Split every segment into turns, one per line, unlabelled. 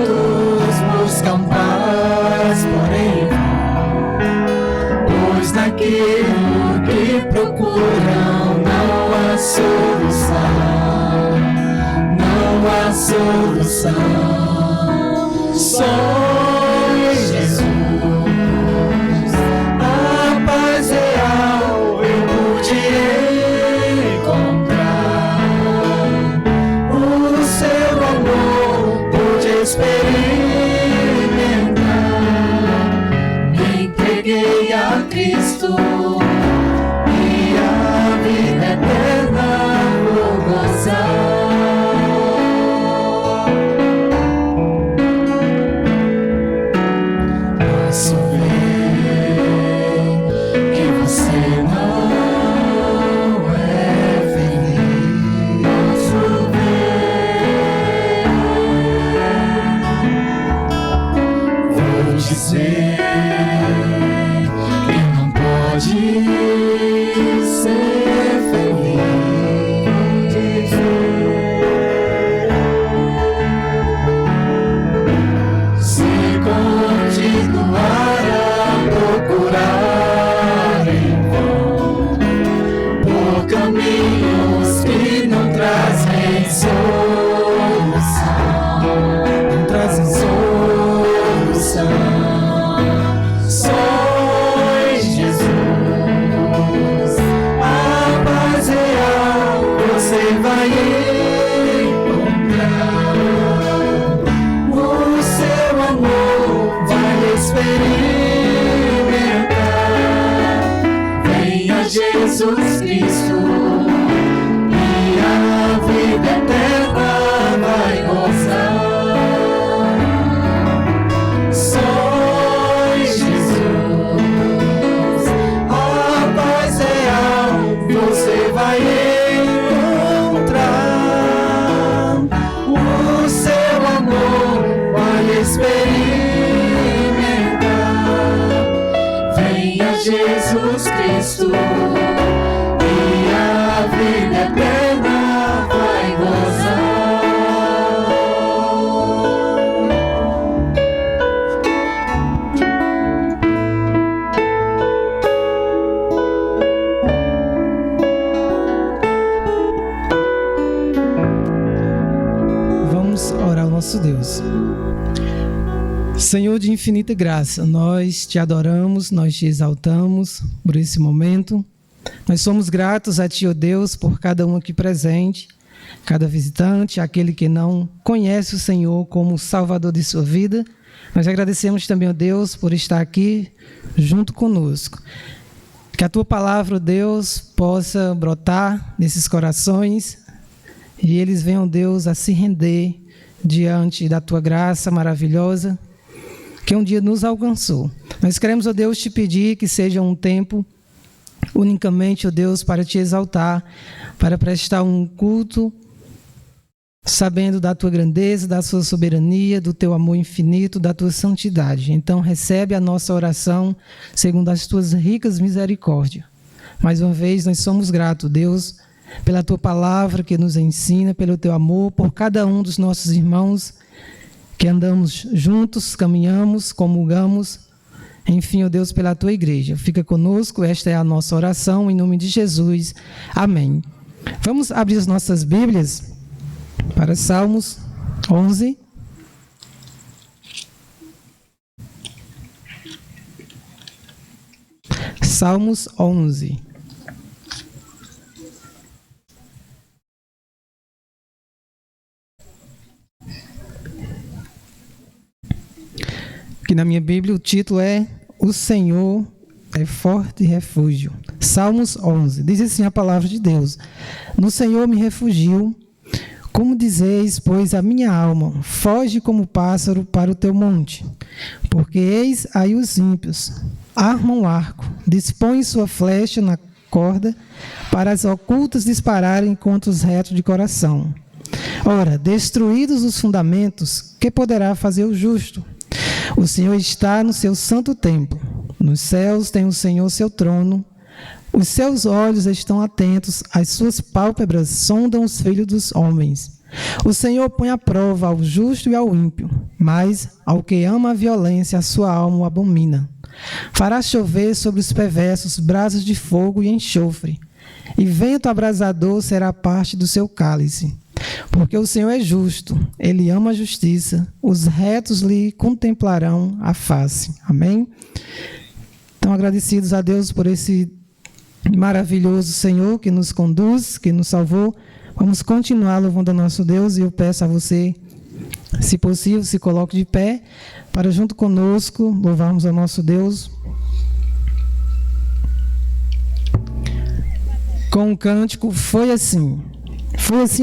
Todos buscam paz, porém pois naquilo que procuram não há solução, não há solução. Só em Jesus a paz real eu pude encontrar. O seu amor pude experimentar. Me entreguei a Cristo e a vida eterna vou gozar. Posso ver que você não é feliz. Posso ver. Vou dizer que não pode ser feliz. Se continuar a procurar em vão por caminhos que não trazem solução, não trazem solução. Só em Jesus a paz real você vai encontrar. O seu amor vai experimentar. Venha Jesus Cristo e a vida eterna vai gozar. Só em Jesus a paz real você vai encontrar. O seu amor vai experimentar. Venha Jesus Cristo e a vida eterna vai gozar.
Vamos orar ao nosso Deus. Senhor de infinita graça, nós te adoramos, nós te exaltamos por esse momento. Nós somos gratos a Ti, ó Deus, por cada um aqui presente, cada visitante, aquele que não conhece o Senhor como Salvador de sua vida. Nós agradecemos também, ó Deus, por estar aqui junto conosco. Que a Tua palavra, ó Deus, possa brotar nesses corações e eles venham, Deus, a se render diante da Tua graça maravilhosa que um dia nos alcançou. Nós queremos, ó Deus, te pedir que seja um tempo unicamente, ó Deus, para te exaltar, para prestar um culto, sabendo da tua grandeza, da sua soberania, do teu amor infinito, da tua santidade. Então, recebe a nossa oração segundo as tuas ricas misericórdias. Mais uma vez, nós somos gratos, Deus, pela tua palavra que nos ensina, pelo teu amor, por cada um dos nossos irmãos que andamos juntos, caminhamos, comungamos, enfim, ó Deus, pela tua igreja. Fica conosco, esta é a nossa oração, em nome de Jesus. Amém. Vamos abrir as nossas Bíblias para Salmos 11. Salmos 11. Aqui na minha Bíblia o título é O Senhor é forte refúgio. Salmos 11. Diz assim a palavra de Deus: No Senhor me refugio. Como dizeis, pois, a minha alma, foge como pássaro para o teu monte. Porque eis aí os ímpios, armam arco, dispõem sua flecha na corda, para as ocultas dispararem contra os retos de coração. Ora, destruídos os fundamentos, que poderá fazer o justo? O Senhor está no seu santo templo. Nos céus tem o Senhor seu trono. Os seus olhos estão atentos, as suas pálpebras sondam os filhos dos homens. O Senhor põe à prova ao justo e ao ímpio, mas ao que ama a violência, a sua alma o abomina. Fará chover sobre os perversos brasas de fogo e enxofre, e vento abrasador será parte do seu cálice. Porque o Senhor é justo, Ele ama a justiça, os retos lhe contemplarão a face. Amém? Então, agradecidos a Deus por esse maravilhoso Senhor que nos conduz, que nos salvou. Vamos continuar louvando a nosso Deus, e eu peço a você, se possível, se coloque de pé, para junto conosco louvarmos a nosso Deus com um cântico. Foi assim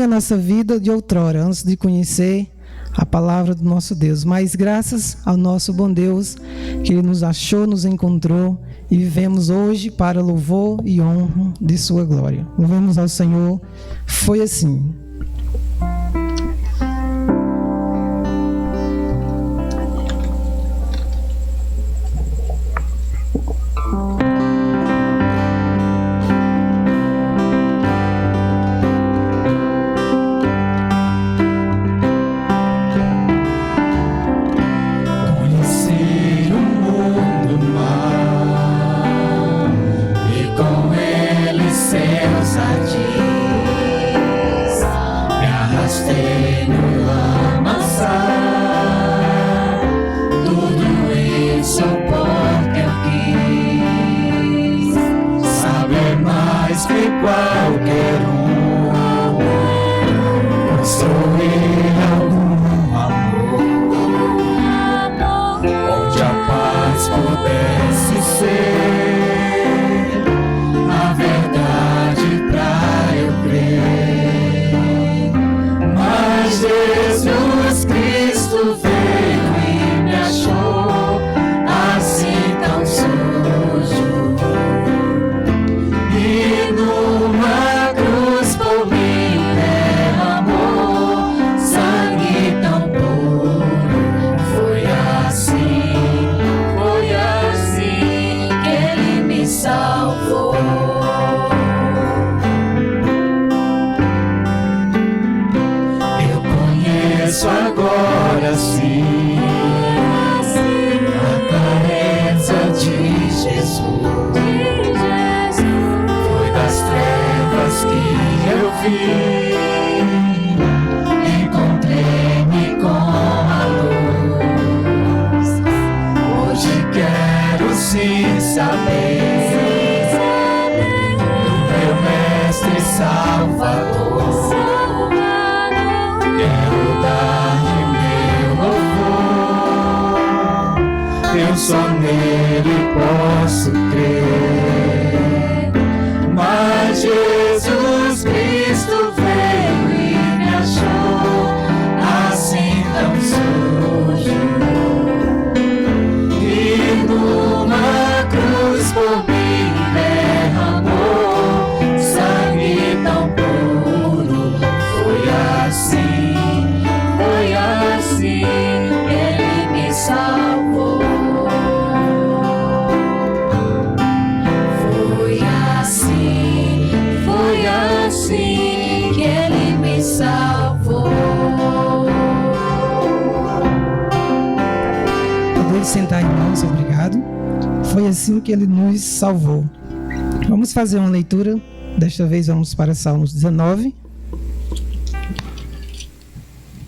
a nossa vida de outrora, antes de conhecer a palavra do nosso Deus. Mas graças ao nosso bom Deus, que Ele nos achou, nos encontrou, e vivemos hoje para louvor e honra de sua glória. Louvemos ao Senhor. Foi assim.
Encontrei-me com a luz. Hoje quero sim saber do meu mestre Salvador. Quero dar-lhe meu louvor. Eu só nele posso crer. Mas Jesus Cristo veio e me achou assim tão sujo, e numa cruz por mim derramou sangue tão puro. Foi assim, Ele me salvou. Foi assim que Ele me salvou.
Podemos sentar, irmãos, obrigado. Foi assim que Ele nos salvou. Vamos fazer uma leitura. Desta vez vamos para Salmos 19.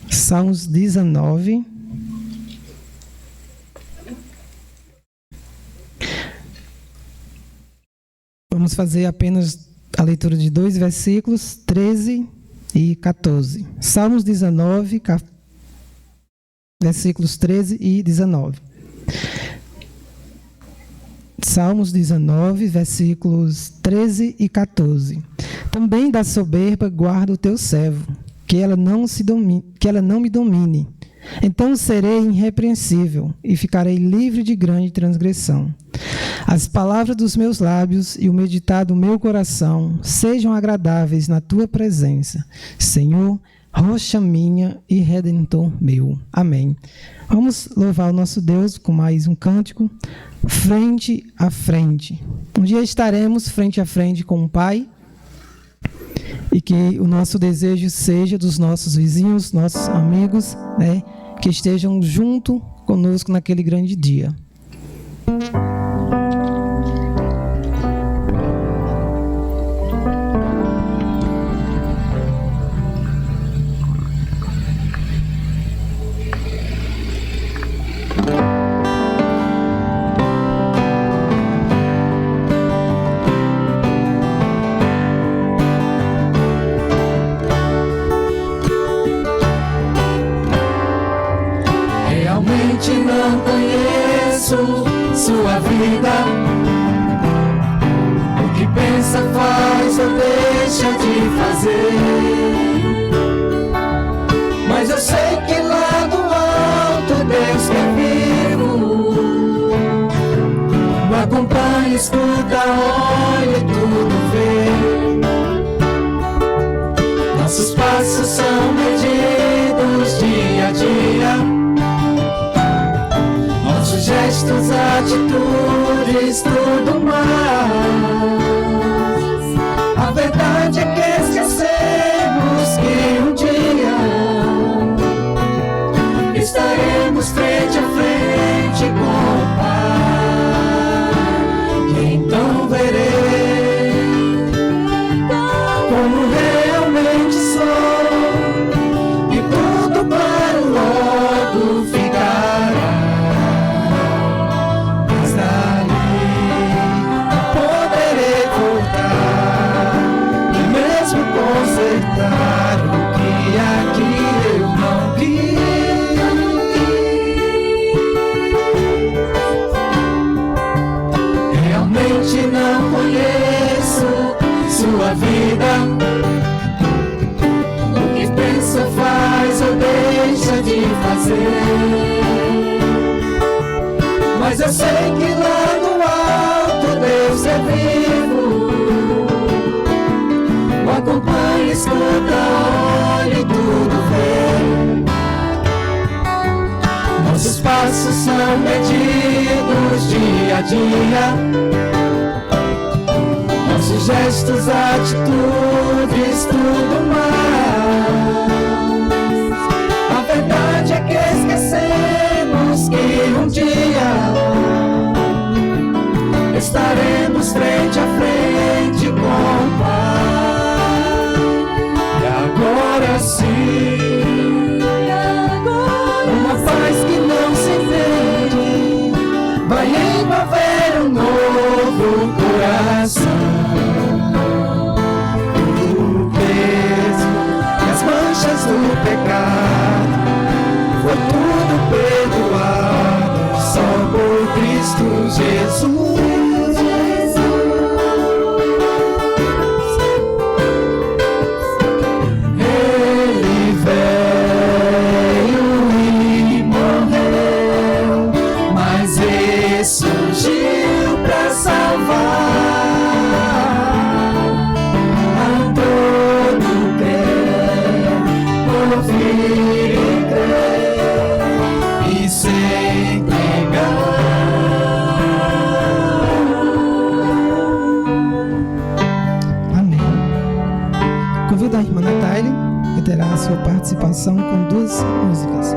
Salmos 19. Vamos fazer apenas a leitura de 2 versículos, 13 e 14. Salmos 19, versículos 13 e 19. Salmos 19, versículos 13 e 14. Também da soberba guarda o teu servo, que ela não me domine. Então serei irrepreensível e ficarei livre de grande transgressão. As palavras dos meus lábios e o meditar do meu coração sejam agradáveis na tua presença, Senhor, rocha minha e redentor meu. Amém. Vamos louvar o nosso Deus com mais um cântico, frente a frente. Um dia estaremos frente a frente com o Pai e que o nosso desejo seja dos nossos vizinhos, nossos amigos, né, que estejam junto conosco naquele grande dia.
Realmente não conheço sua vida. O que pensa, faz ou deixa de fazer. Mas eu sei que lá do alto Deus que é vivo o acompanha, escuta, olha e tudo vê. Nossos passos são medidos dia a dia, nossos gestos, atitudes, tudo mais. A verdade é que esquecemos que um dia estaremos frente a frente com o Pai. E então verei como realmente sou, e tudo claro logo ficará. Mas dali não poderei voltar e mesmo consertar o que aqui eu não vi. Realmente não conheço sua vida. O que pensa, faz ou deixa de fazer. Mas eu sei que lá no alto Deus é vivo, o acompanha, escuta, olha e tudo vê. Nossos passos são medidos dia a dia, nossos gestos, atitudes, tudo mais. A verdade é que esquecemos que um dia estaremos frente a frente com o Pai. E agora sim, uma paz que não se entende vai envolver um novo coração. O peso e as manchas do pecado foi tudo perdoado só por Cristo Jesus. Ele veio e morreu, mas ressurgiu para salvar a todo crer, ouvir e crer e se entregar.
Amém. Convido a irmã Natália, que terá a sua participação com 2 músicas.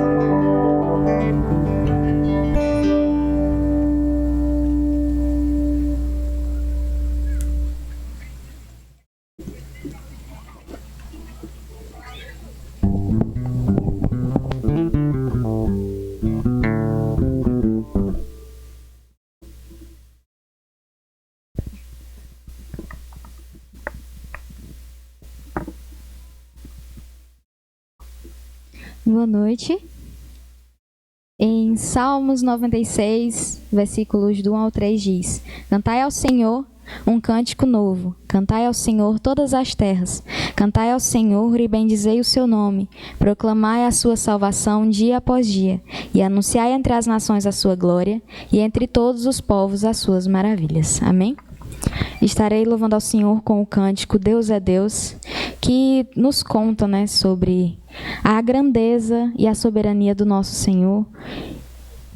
Boa noite. Em Salmos 96, versículos do 1 ao 3 diz: Cantai ao Senhor um cântico novo, cantai ao Senhor todas as terras, cantai ao Senhor e bendizei o seu nome, proclamai a sua salvação dia após dia, e anunciai entre as nações a sua glória, e entre todos os povos as suas maravilhas. Amém? Estarei louvando ao Senhor com o cântico Deus é Deus, que nos conta, sobre a grandeza e a soberania do nosso Senhor,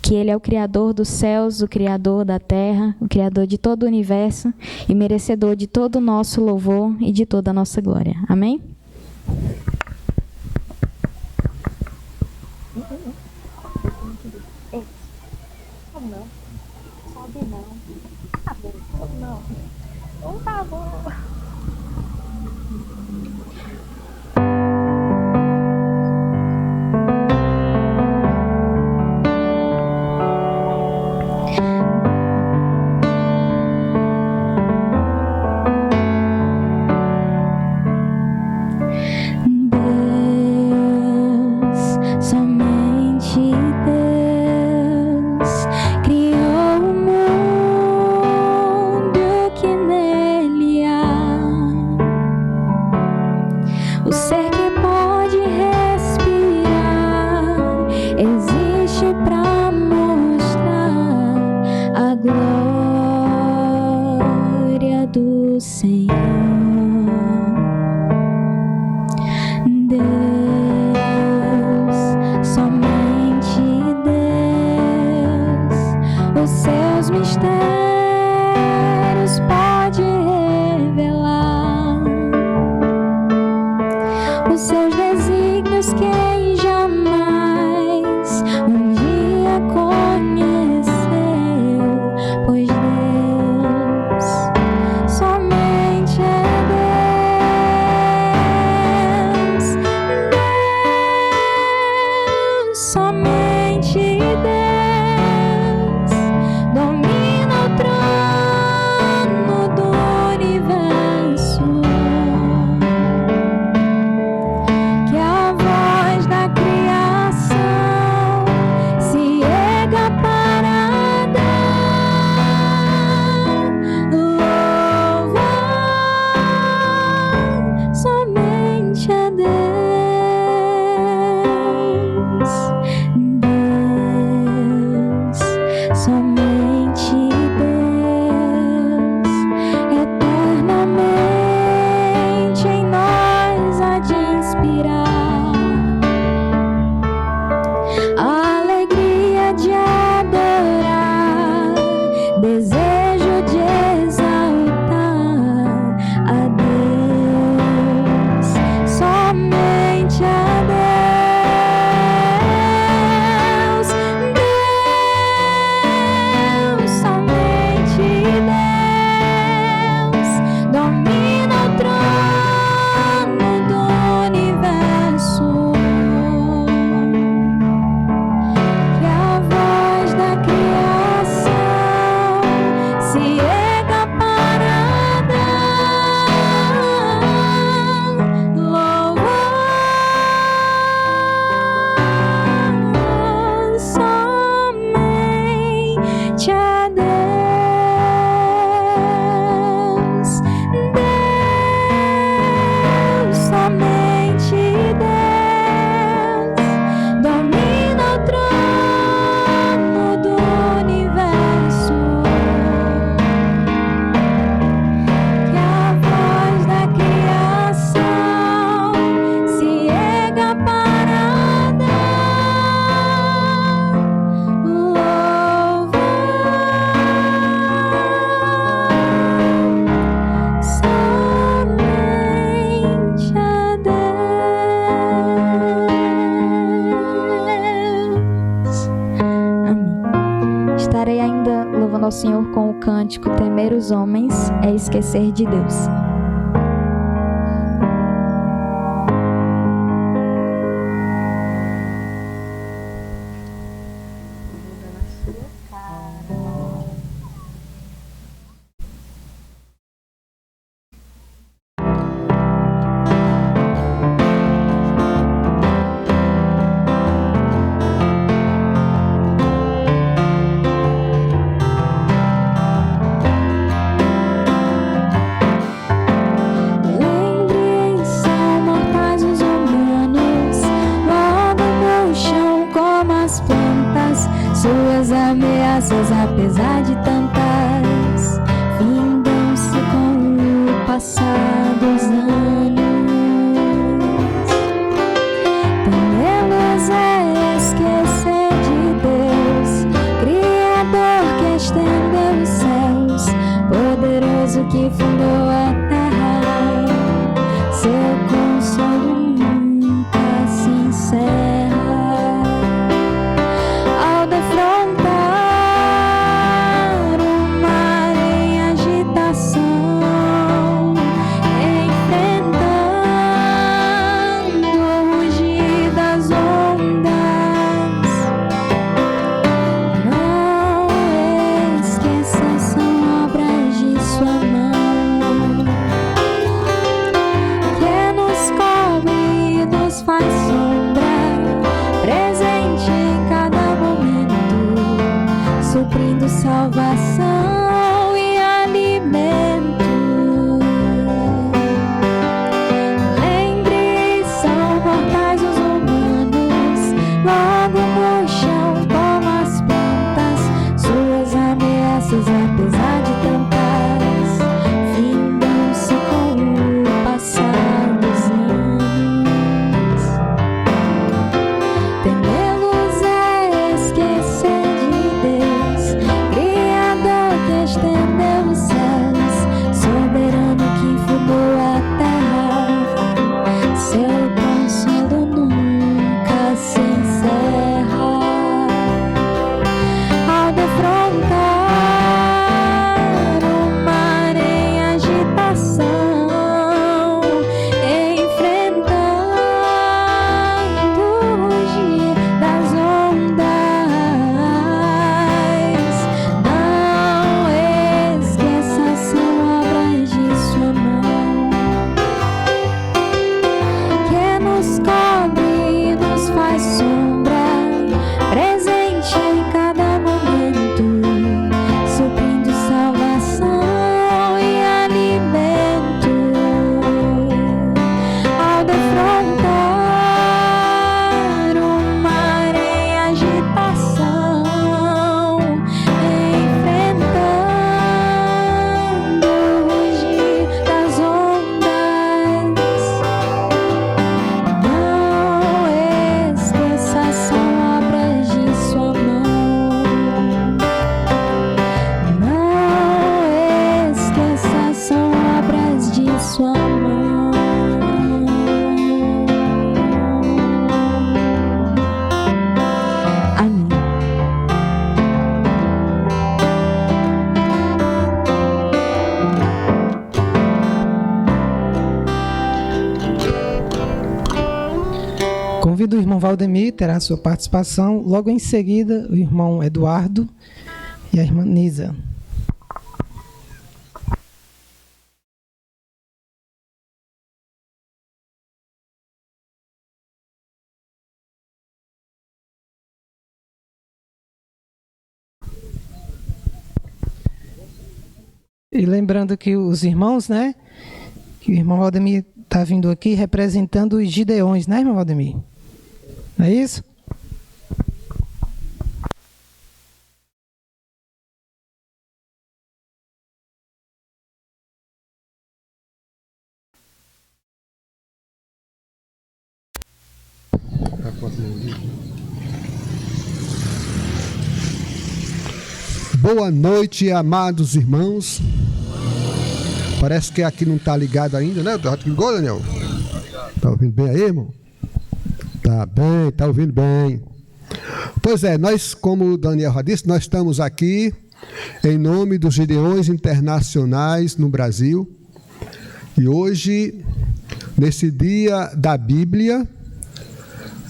que Ele é o Criador dos céus, o Criador da terra, o Criador de todo o universo e merecedor de todo o nosso louvor e de toda a nossa glória. Amém?
ao Senhor com o cântico Temer os homens é esquecer de Deus.
Apesar de tantas, findam-se com o passar dos anos. Temê-los é esquecer de Deus,
Valdemir terá sua participação. Logo em seguida, o irmão Eduardo e a irmã Nisa. E lembrando que os irmãos, né? Que o irmão Valdemir está vindo aqui representando os Gideões, né, irmão Valdemir? Não é isso?
Boa noite, amados irmãos. Parece que aqui não está ligado ainda, né? Já ligou, Daniel? Está ouvindo bem aí, irmão? Tá bem, está ouvindo bem. Pois é, nós, como o Daniel já disse, nós estamos aqui em nome dos Gideões Internacionais no Brasil. E hoje, nesse dia da Bíblia,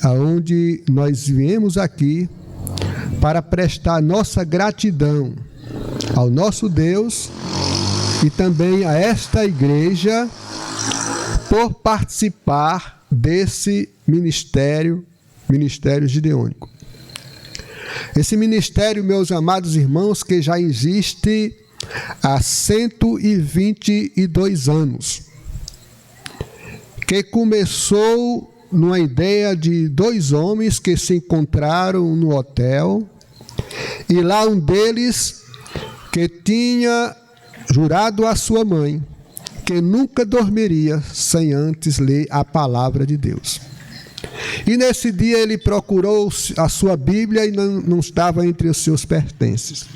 aonde nós viemos aqui para prestar nossa gratidão ao nosso Deus e também a esta igreja por participar desse ministério gideônico. Esse ministério, meus amados irmãos, que já existe há 122 anos, que começou numa ideia de dois homens que se encontraram no hotel, e lá um deles que tinha jurado à sua mãe que nunca dormiria sem antes ler a palavra de Deus. E nesse dia ele procurou a sua Bíblia e não estava entre os seus pertences.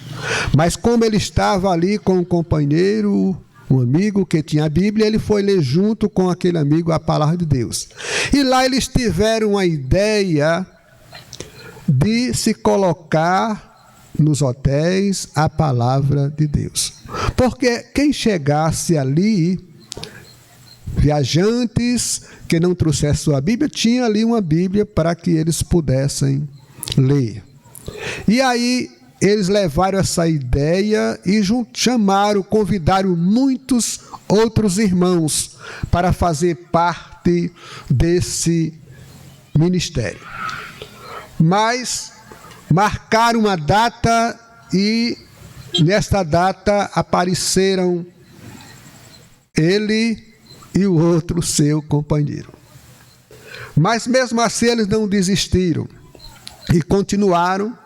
Mas como ele estava ali com um companheiro, um amigo que tinha a Bíblia, ele foi ler junto com aquele amigo a palavra de Deus. E lá eles tiveram a ideia de se colocar nos hotéis a palavra de Deus. Porque quem chegasse ali, viajantes que não trouxessem sua Bíblia, tinha ali uma Bíblia para que eles pudessem ler. E aí eles levaram essa ideia e convidaram muitos outros irmãos para fazer parte desse ministério. Mas marcaram uma data e nesta data apareceram ele e o outro seu companheiro. Mas mesmo assim eles não desistiram e continuaram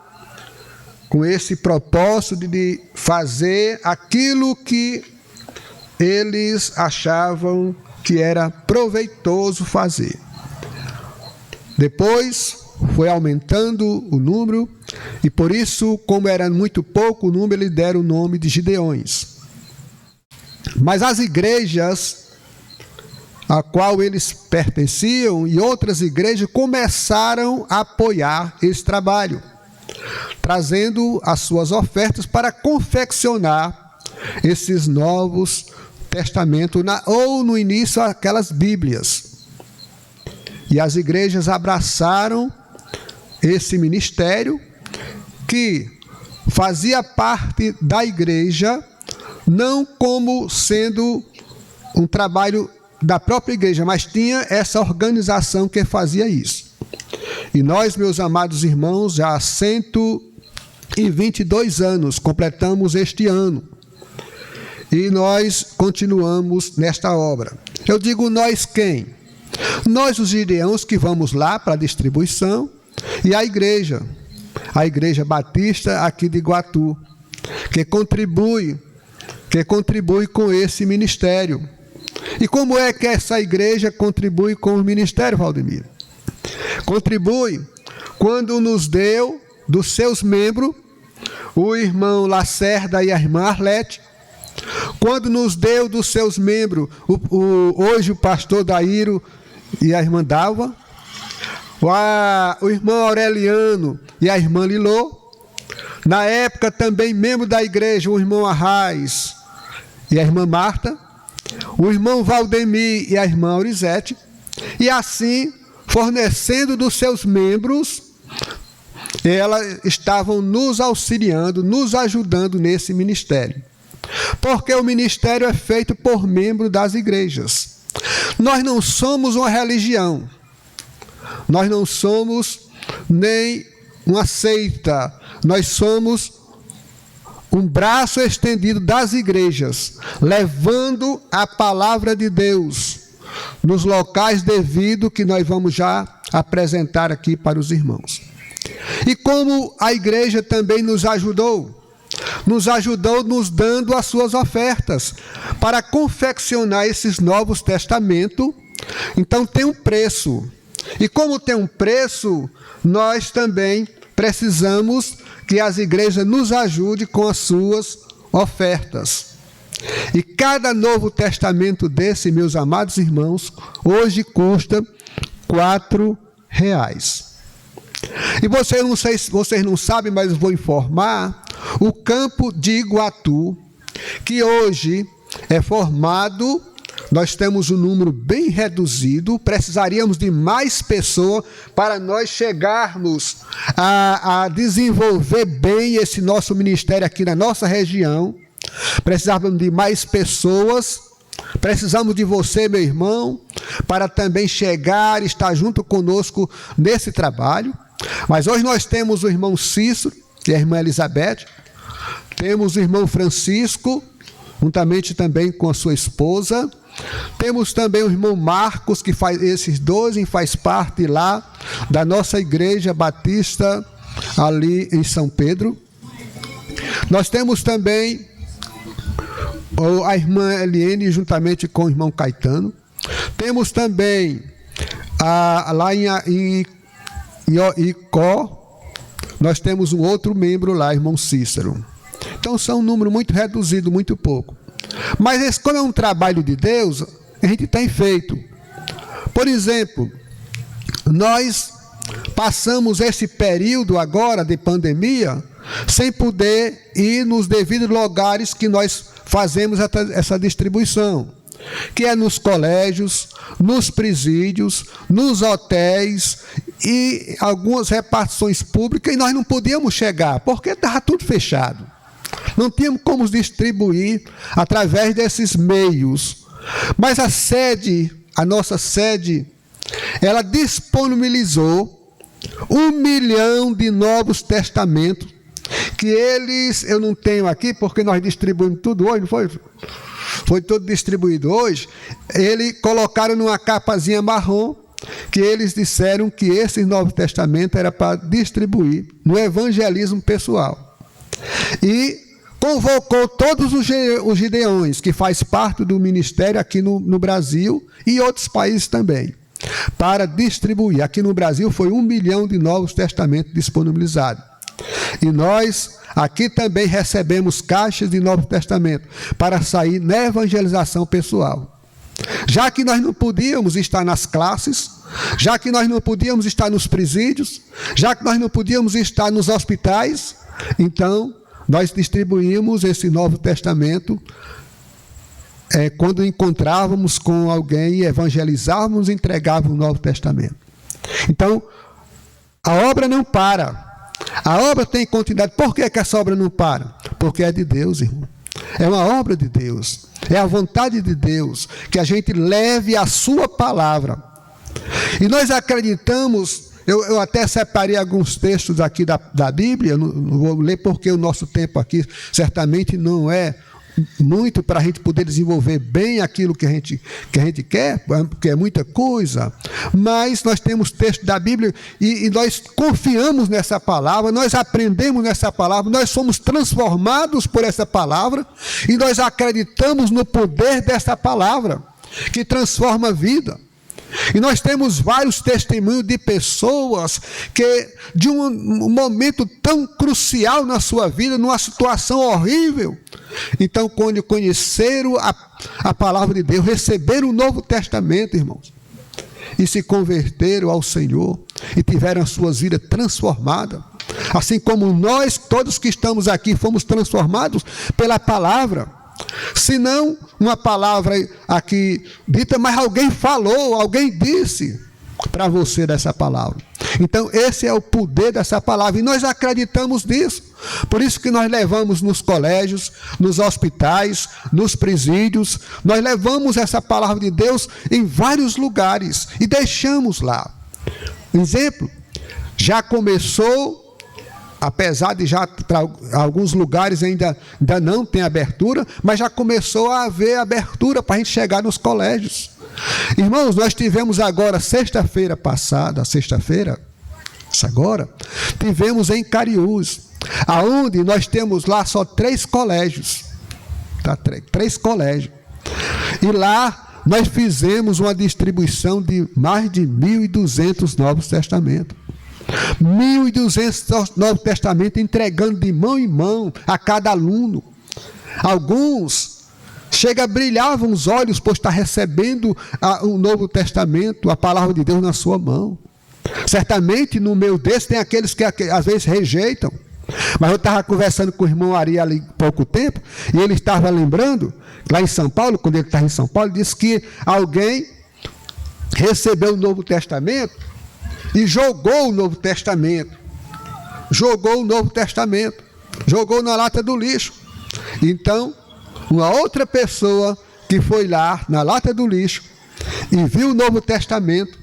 com esse propósito de fazer aquilo que eles achavam que era proveitoso fazer. Depois foi aumentando o número, e por isso, como era muito pouco o número, eles deram o nome de Gideões. Mas as igrejas a qual eles pertenciam e outras igrejas começaram a apoiar esse trabalho, trazendo as suas ofertas para confeccionar esses novos testamentos, ou no início aquelas Bíblias. E as igrejas abraçaram esse ministério, que fazia parte da igreja, não como sendo um trabalho da própria igreja, mas tinha essa organização que fazia isso. E nós, meus amados irmãos, já há 122 anos, completamos este ano. E nós continuamos nesta obra. Eu digo nós quem? Nós, os gideões, que vamos lá para a distribuição, e a Igreja Batista aqui de Iguatu, que contribui com esse ministério. E como é que essa igreja contribui com o ministério, Valdemir? Contribui quando nos deu dos seus membros o irmão Lacerda e a irmã Arlete, quando nos deu dos seus membros hoje o pastor Daíro e a irmã Dalva, o irmão Aureliano e a irmã Lilô, na época também membro da igreja o irmão Arraiz e a irmã Marta, o irmão Valdemir e a irmã Aurizete, e assim fornecendo dos seus membros, elas estavam nos auxiliando, nos ajudando nesse ministério. Porque o ministério é feito por membros das igrejas. Nós não somos uma religião. Nós não somos nem uma seita. Nós somos um braço estendido das igrejas, levando a palavra de Deus nos locais devidos que nós vamos já apresentar aqui para os irmãos. E como a igreja também nos ajudou nos dando as suas ofertas para confeccionar esses novos testamentos. Então tem um preço. E como tem um preço, nós também precisamos que as igrejas nos ajudem com as suas ofertas. E cada Novo Testamento desse, meus amados irmãos, hoje custa R$4. E vocês não sabem, mas eu vou informar, o campo de Iguatu, que hoje é formado, nós temos um número bem reduzido, precisaríamos de mais pessoas para nós chegarmos a desenvolver bem esse nosso ministério aqui na nossa região. Precisávamos de mais pessoas, precisamos de você, meu irmão, para também chegar e estar junto conosco nesse trabalho. Mas hoje nós temos o irmão Cícero e a irmã Elizabeth, temos o irmão Francisco, juntamente também com a sua esposa, temos também o irmão Marcos, que esses dois faz parte lá da nossa igreja batista, ali em São Pedro. Nós temos também a irmã Eliene, juntamente com o irmão Caetano. Temos também lá em Icó, nós temos um outro membro lá, irmão Cícero. Então são um número muito reduzido, muito pouco. Mas como é um trabalho de Deus, a gente tem feito. Por exemplo, nós passamos esse período agora de pandemia sem poder ir nos devidos lugares que nós fazemos essa distribuição, que é nos colégios, nos presídios, nos hotéis e algumas repartições públicas, e nós não podíamos chegar, porque estava tudo fechado. Não tínhamos como distribuir através desses meios. Mas a nossa sede, ela disponibilizou 1 milhão de Novos Testamentos, que eu não tenho aqui, porque nós distribuímos tudo hoje, não foi? Foi tudo distribuído hoje. Eles colocaram numa capazinha marrom, que eles disseram que esse Novo Testamento era para distribuir no evangelismo pessoal. E convocou todos os gideões, que faz parte do ministério aqui no Brasil e outros países também, para distribuir. Aqui no Brasil foi 1 milhão de Novos Testamentos disponibilizados. E nós aqui também recebemos caixas de Novo Testamento para sair na evangelização pessoal. Já que nós não podíamos estar nas classes, já que nós não podíamos estar nos presídios, já que nós não podíamos estar nos hospitais, então nós distribuímos esse Novo Testamento quando encontrávamos com alguém e evangelizávamos e entregávamos o Novo Testamento. Então, a obra não para. A obra tem continuidade. Por que essa obra não para? Porque é de Deus, irmão. É uma obra de Deus. É a vontade de Deus que a gente leve a sua palavra. E nós acreditamos, eu até separei alguns textos aqui da Bíblia, não vou ler porque o nosso tempo aqui certamente não é muito para a gente poder desenvolver bem aquilo que a gente quer, porque é muita coisa, mas nós temos texto da Bíblia e nós confiamos nessa palavra, nós aprendemos nessa palavra, nós somos transformados por essa palavra e nós acreditamos no poder dessa palavra que transforma a vida. E nós temos vários testemunhos de pessoas que, de um momento tão crucial na sua vida, numa situação horrível, então, quando conheceram a palavra de Deus, receberam o Novo Testamento, irmãos, e se converteram ao Senhor, e tiveram as suas vidas transformadas, assim como nós, todos que estamos aqui, fomos transformados pela palavra. Se não uma palavra aqui dita, mas alguém falou, alguém disse, para você dessa palavra. Então, esse é o poder dessa palavra, e nós acreditamos nisso. Por isso que nós levamos nos colégios, nos hospitais, nos presídios, nós levamos essa palavra de Deus em vários lugares e deixamos lá. Exemplo, já começou, apesar de já para alguns lugares ainda não tem abertura, mas já começou a haver abertura para a gente chegar nos colégios. Irmãos, nós tivemos agora, sexta-feira passada, tivemos em Cariús, aonde nós temos lá só 3 colégios, tá? 3 colégios, e lá nós fizemos uma distribuição de mais de 1.200 Novos Testamentos. 1.200 Novos Testamentos, entregando de mão em mão a cada aluno. Alguns brilhavam os olhos, pois está recebendo o Novo Testamento, a palavra de Deus na sua mão. Certamente no meio desse tem aqueles que às vezes rejeitam. Mas eu estava conversando com o irmão Ari ali há pouco tempo, e ele estava lembrando, lá em São Paulo, quando ele estava em São Paulo, disse que alguém recebeu o Novo Testamento e jogou o Novo Testamento. Jogou na lata do lixo. Então, uma outra pessoa que foi lá na lata do lixo e viu o Novo Testamento,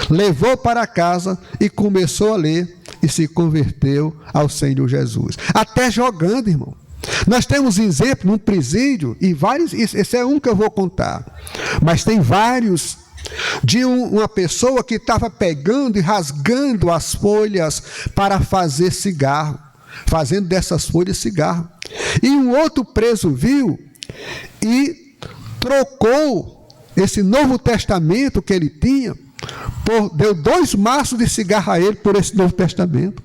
levou para casa e começou a ler e se converteu ao Senhor Jesus. Até jogando, irmão. Nós temos exemplo num presídio, e vários, esse é um que eu vou contar, mas tem vários, de uma pessoa que estava pegando e rasgando as folhas para fazer cigarro, fazendo dessas folhas cigarro. E um outro preso viu e trocou esse Novo Testamento que ele tinha, deu 2 maços de cigarro a ele por esse Novo Testamento.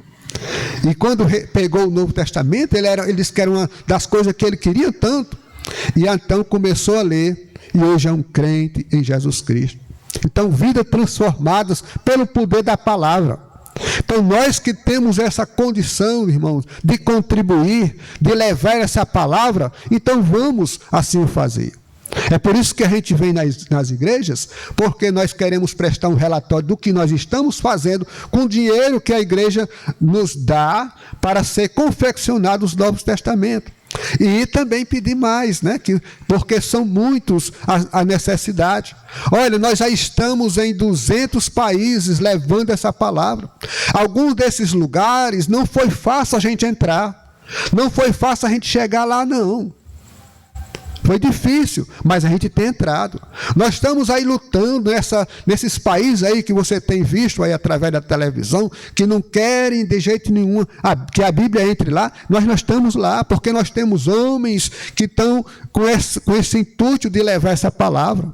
E quando pegou o Novo Testamento, ele disse que era uma das coisas que ele queria tanto. E então começou a ler, e hoje é um crente em Jesus Cristo. Então, vidas transformadas pelo poder da palavra. Então, nós que temos essa condição, irmãos, de contribuir, de levar essa palavra, então vamos assim fazer. É por isso que a gente vem nas igrejas, porque nós queremos prestar um relatório do que nós estamos fazendo com o dinheiro que a igreja nos dá para ser confeccionado os Novos Testamentos. E também pedir mais, né? Porque são muitos a necessidade. Olha, nós já estamos em 200 países levando essa palavra. Alguns desses lugares não foi fácil a gente entrar, não foi fácil a gente chegar lá, não. Foi difícil, mas a gente tem entrado. Nós estamos aí lutando nesses países aí que você tem visto aí através da televisão, que não querem de jeito nenhum que a Bíblia entre lá. Nós estamos lá, porque nós temos homens que estão com esse intuito de levar essa palavra.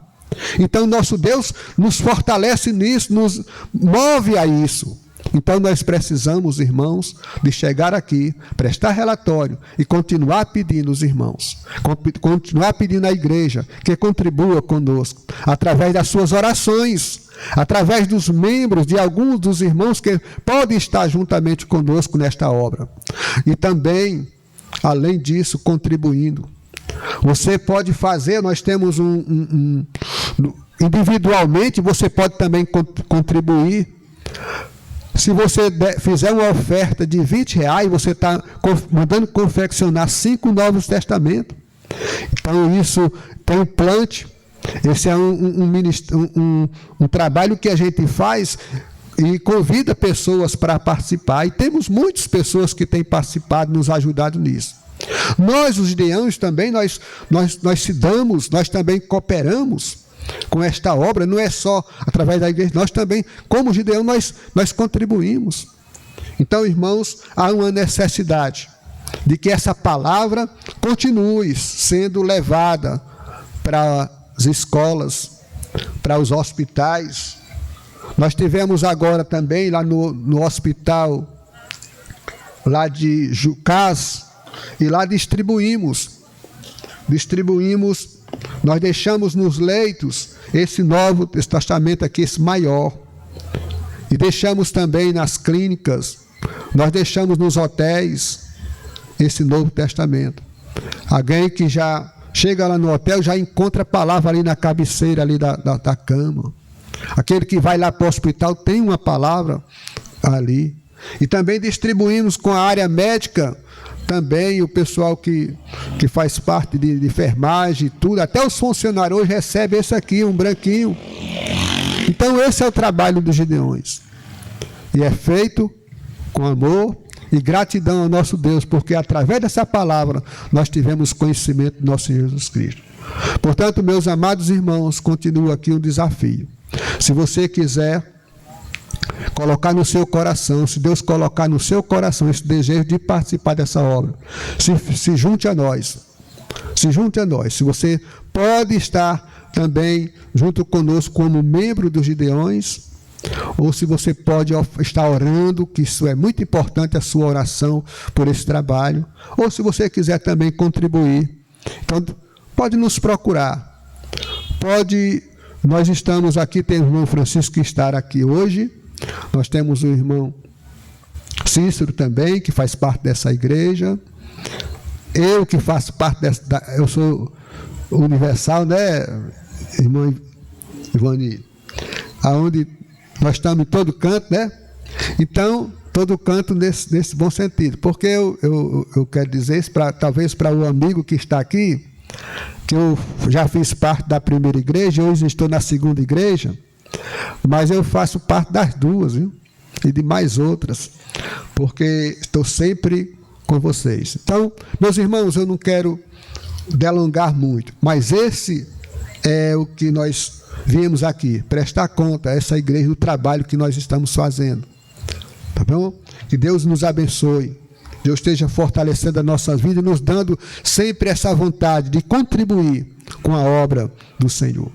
Então, nosso Deus nos fortalece nisso, nos move a isso. Então, nós precisamos, irmãos, de chegar aqui, prestar relatório e continuar pedindo os irmãos, continuar pedindo à igreja que contribua conosco, através das suas orações, através dos membros, de alguns dos irmãos que podem estar juntamente conosco nesta obra. E também, além disso, contribuindo. Você pode fazer, nós temos individualmente, você pode também contribuir. Se você fizer uma oferta de R$20, você está mandando confeccionar 5 Novos Testamentos. Então, isso tem um plante. Esse é um trabalho que a gente faz e convida pessoas para participar. E temos muitas pessoas que têm participado, nos ajudado nisso. Nós, os gideãos, também, nós se damos, nós também cooperamos com esta obra. Não é só através da igreja, nós também, como Gideão, nós contribuímos. Então, irmãos, há uma necessidade de que essa palavra continue sendo levada para as escolas, para os hospitais. Nós tivemos agora também lá no hospital lá de Jucás, e lá distribuímos, nós deixamos nos leitos esse Novo Testamento aqui, esse maior, e deixamos também nas clínicas, nós deixamos nos hotéis esse Novo Testamento. Alguém que já chega lá no hotel, já encontra a palavra ali na cabeceira ali da cama. Aquele que vai lá para o hospital tem uma palavra ali. E também distribuímos com a área médica, também o pessoal que faz parte de enfermagem, tudo, até os funcionários hoje recebem esse aqui, um branquinho. Então esse é o trabalho dos Gideões. E é feito com amor e gratidão ao nosso Deus, porque através dessa palavra nós tivemos conhecimento do nosso Senhor Jesus Cristo. Portanto, meus amados irmãos, continua aqui um desafio. Se você quiser colocar no seu coração, se Deus colocar no seu coração esse desejo de participar dessa obra, se junte a nós. Se junte a nós. Se você pode estar também junto conosco como membro dos Gideões, ou se você pode estar orando, que isso é muito importante, a sua oração por esse trabalho, ou se você quiser também contribuir, então pode nos procurar. Nós estamos aqui, tem o irmão Francisco que está aqui hoje, nós temos o irmão Cícero também, que faz parte dessa igreja, eu que faço parte eu sou universal, né, irmã Ivani? Aonde nós estamos em todo canto, né? Então, todo canto nesse bom sentido. Porque eu quero dizer isso, talvez para o amigo que está aqui, que eu já fiz parte da primeira igreja, hoje estou na segunda igreja, mas eu faço parte das duas, viu? E de mais outras, porque estou sempre com vocês. Então, meus irmãos, eu não quero delongar muito, mas esse é o que nós viemos aqui, prestar conta a essa igreja do trabalho que nós estamos fazendo. Tá bom? Que Deus nos abençoe. Deus esteja fortalecendo a nossa vida e nos dando sempre essa vontade de contribuir com a obra do Senhor.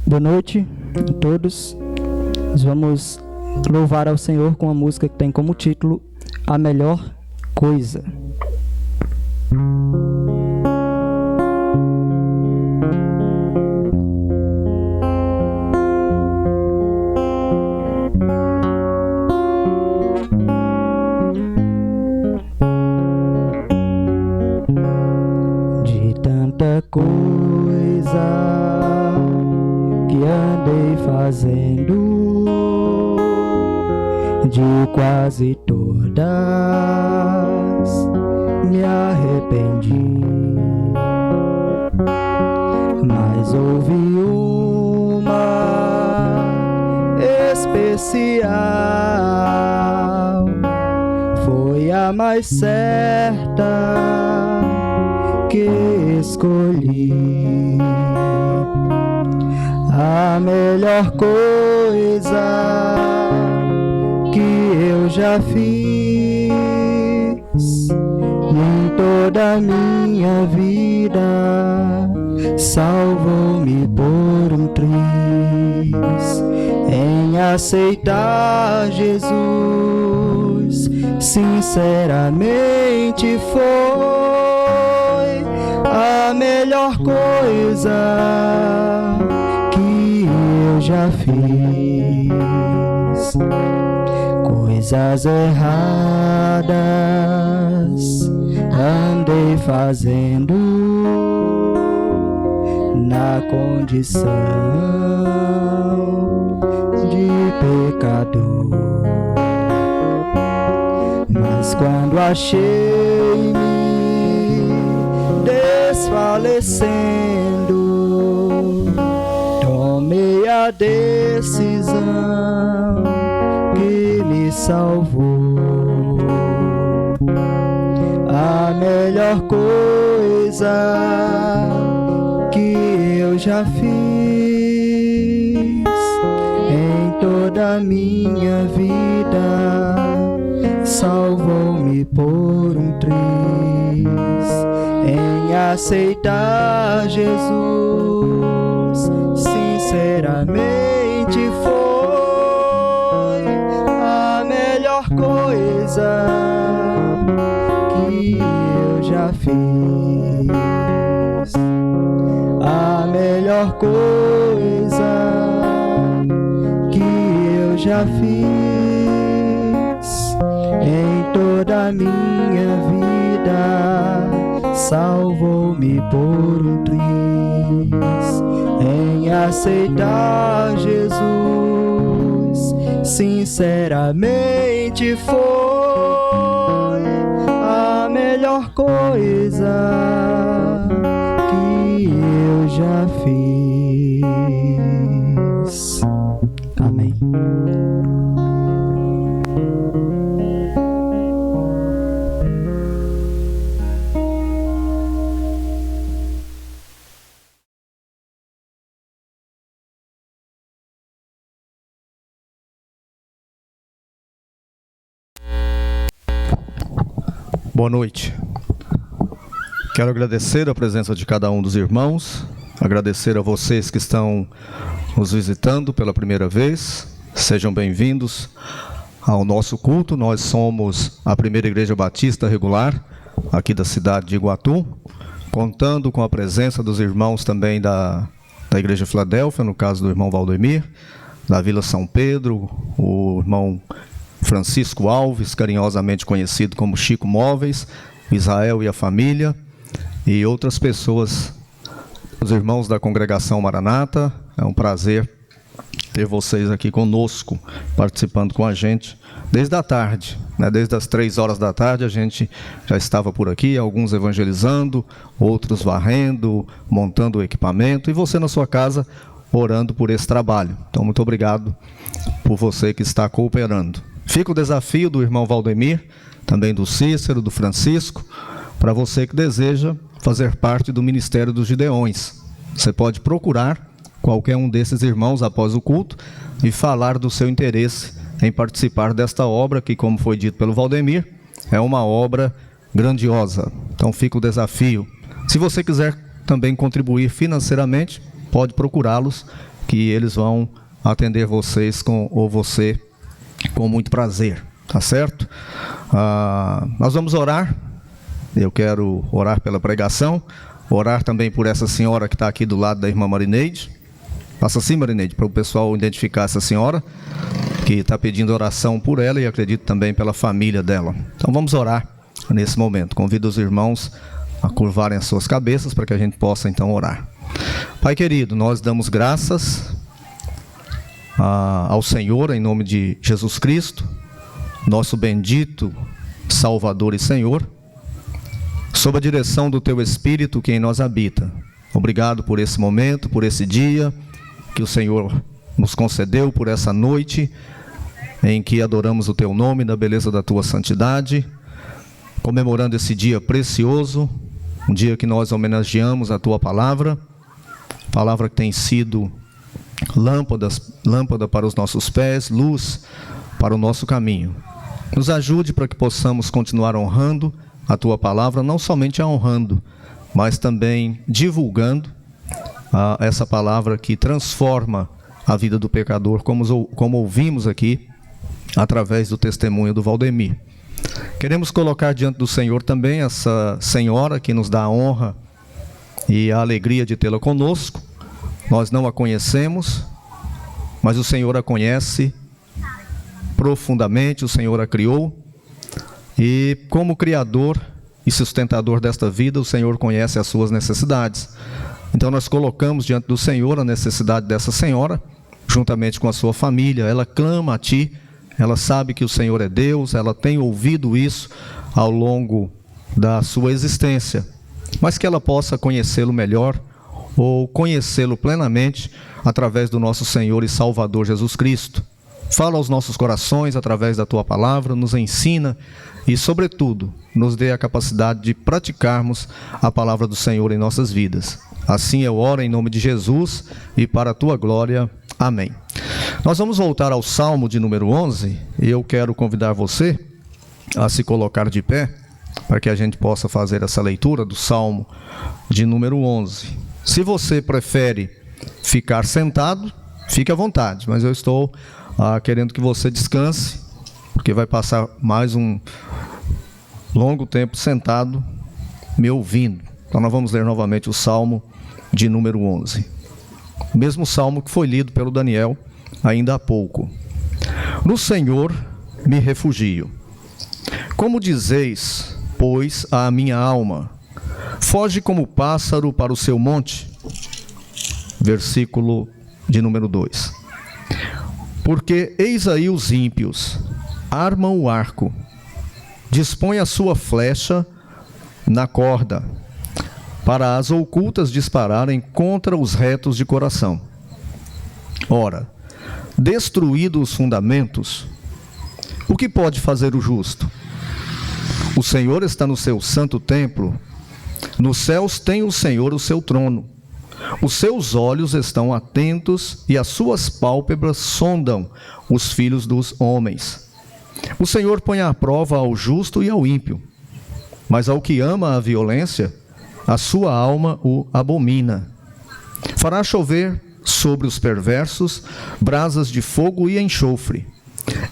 Boa noite a todos. Nós vamos louvar ao Senhor com uma música que tem como título A Melhor Coisa. De tanta coisa que andei fazendo, de quase todas me arrependi, mas houve uma especial, foi a mais certa que escolhi. A melhor coisa que eu já fiz em toda a minha vida, salvou-me por um triz em aceitar Jesus. Sinceramente foi a melhor coisa eu já fiz. Coisas erradas andei fazendo na condição de pecador, mas quando achei-me desfalecendo, tomei a decisão que me salvou. A melhor coisa eu já fiz em toda a minha vida, salvou-me por um triz. Em aceitar Jesus, sinceramente foi a melhor coisa que eu já fiz. A melhor coisa que eu já fiz em toda a minha vida, salvou-me por um triz. Em aceitar Jesus, sinceramente foi a melhor coisa que eu já fiz. Amém.
Boa noite. Quero agradecer a presença de cada um dos irmãos, agradecer a vocês que estão nos visitando pela primeira vez. Sejam bem-vindos ao nosso culto. Nós somos a primeira igreja batista regular aqui da cidade de Iguatu, contando com a presença dos irmãos também da igreja Filadélfia, no caso do irmão Valdemir, da Vila São Pedro, o irmão Francisco Alves, carinhosamente conhecido como Chico Móveis, Israel e a família, e outras pessoas, os irmãos da congregação Maranata. É um prazer ter vocês aqui conosco, participando com a gente desde a tarde, né? Desde as 3 horas da tarde a gente já estava por aqui, alguns evangelizando, outros varrendo, montando o equipamento, e você na sua casa orando por esse trabalho. Então, muito obrigado por você que está cooperando. Fica o desafio do irmão Valdemir, também do Cícero, do Francisco, para você que deseja fazer parte do Ministério dos Gideões. Você pode procurar qualquer um desses irmãos após o culto e falar do seu interesse em participar desta obra, que, como foi dito pelo Valdemir, é uma obra grandiosa. Então fica o desafio. Se você quiser também contribuir financeiramente, pode procurá-los, que eles vão atender vocês ou você com muito prazer, tá certo? Nós vamos orar. Eu quero orar pela pregação, orar também por essa senhora que está aqui do lado da irmã Marineide. Faça assim, Marineide, para o pessoal identificar essa senhora, que está pedindo oração por ela e acredito também pela família dela. Então vamos orar nesse momento. Convido os irmãos a curvarem as suas cabeças para que a gente possa então orar. Pai querido, nós damos graças ao Senhor, em nome de Jesus Cristo, nosso bendito Salvador e Senhor, sob a direção do Teu Espírito que em nós habita. Obrigado por esse momento, por esse dia que o Senhor nos concedeu, por essa noite em que adoramos o Teu nome na beleza da Tua santidade, comemorando esse dia precioso, um dia que nós homenageamos a Tua palavra que tem sido lâmpada para os nossos pés, luz para o nosso caminho. Nos ajude para que possamos continuar honrando a Tua palavra, não somente a honrando, mas também divulgando essa palavra que transforma a vida do pecador, como ouvimos aqui, através do testemunho do Valdemir. Queremos colocar diante do Senhor também essa senhora que nos dá a honra e a alegria de tê-la conosco. Nós não a conhecemos, mas o Senhor a conhece profundamente, o Senhor a criou, e como Criador e sustentador desta vida, o Senhor conhece as suas necessidades. Então nós colocamos diante do Senhor a necessidade dessa senhora, juntamente com a sua família. Ela clama a Ti, ela sabe que o Senhor é Deus, ela tem ouvido isso ao longo da sua existência, mas que ela possa conhecê-lo melhor, ou conhecê-lo plenamente através do nosso Senhor e Salvador Jesus Cristo. Fala aos nossos corações através da Tua palavra, nos ensina e, sobretudo, nos dê a capacidade de praticarmos a palavra do Senhor em nossas vidas. Assim eu oro em nome de Jesus e para a tua glória. Amém. Nós vamos voltar ao Salmo de número 11 e eu quero convidar você a se colocar de pé para que a gente possa fazer essa leitura do Salmo de número 11. Se você prefere ficar sentado, fique à vontade, mas eu estou querendo que você descanse, porque vai passar mais um longo tempo sentado me ouvindo. Então nós vamos ler novamente o Salmo de número 11. O mesmo Salmo que foi lido pelo Daniel ainda há pouco. No Senhor me refugio. Como dizeis, pois, à minha alma, foge como pássaro para o seu monte. Versículo de número 2. Porque eis aí os ímpios, armam o arco, dispõe a sua flecha na corda, para as ocultas dispararem contra os retos de coração. Ora, destruídos os fundamentos, o que pode fazer o justo? O Senhor está no seu santo templo, nos céus tem o Senhor o seu trono. Os seus olhos estão atentos e as suas pálpebras sondam os filhos dos homens. O Senhor põe à prova ao justo e ao ímpio, mas ao que ama a violência, a sua alma o abomina. Fará chover sobre os perversos brasas de fogo e enxofre,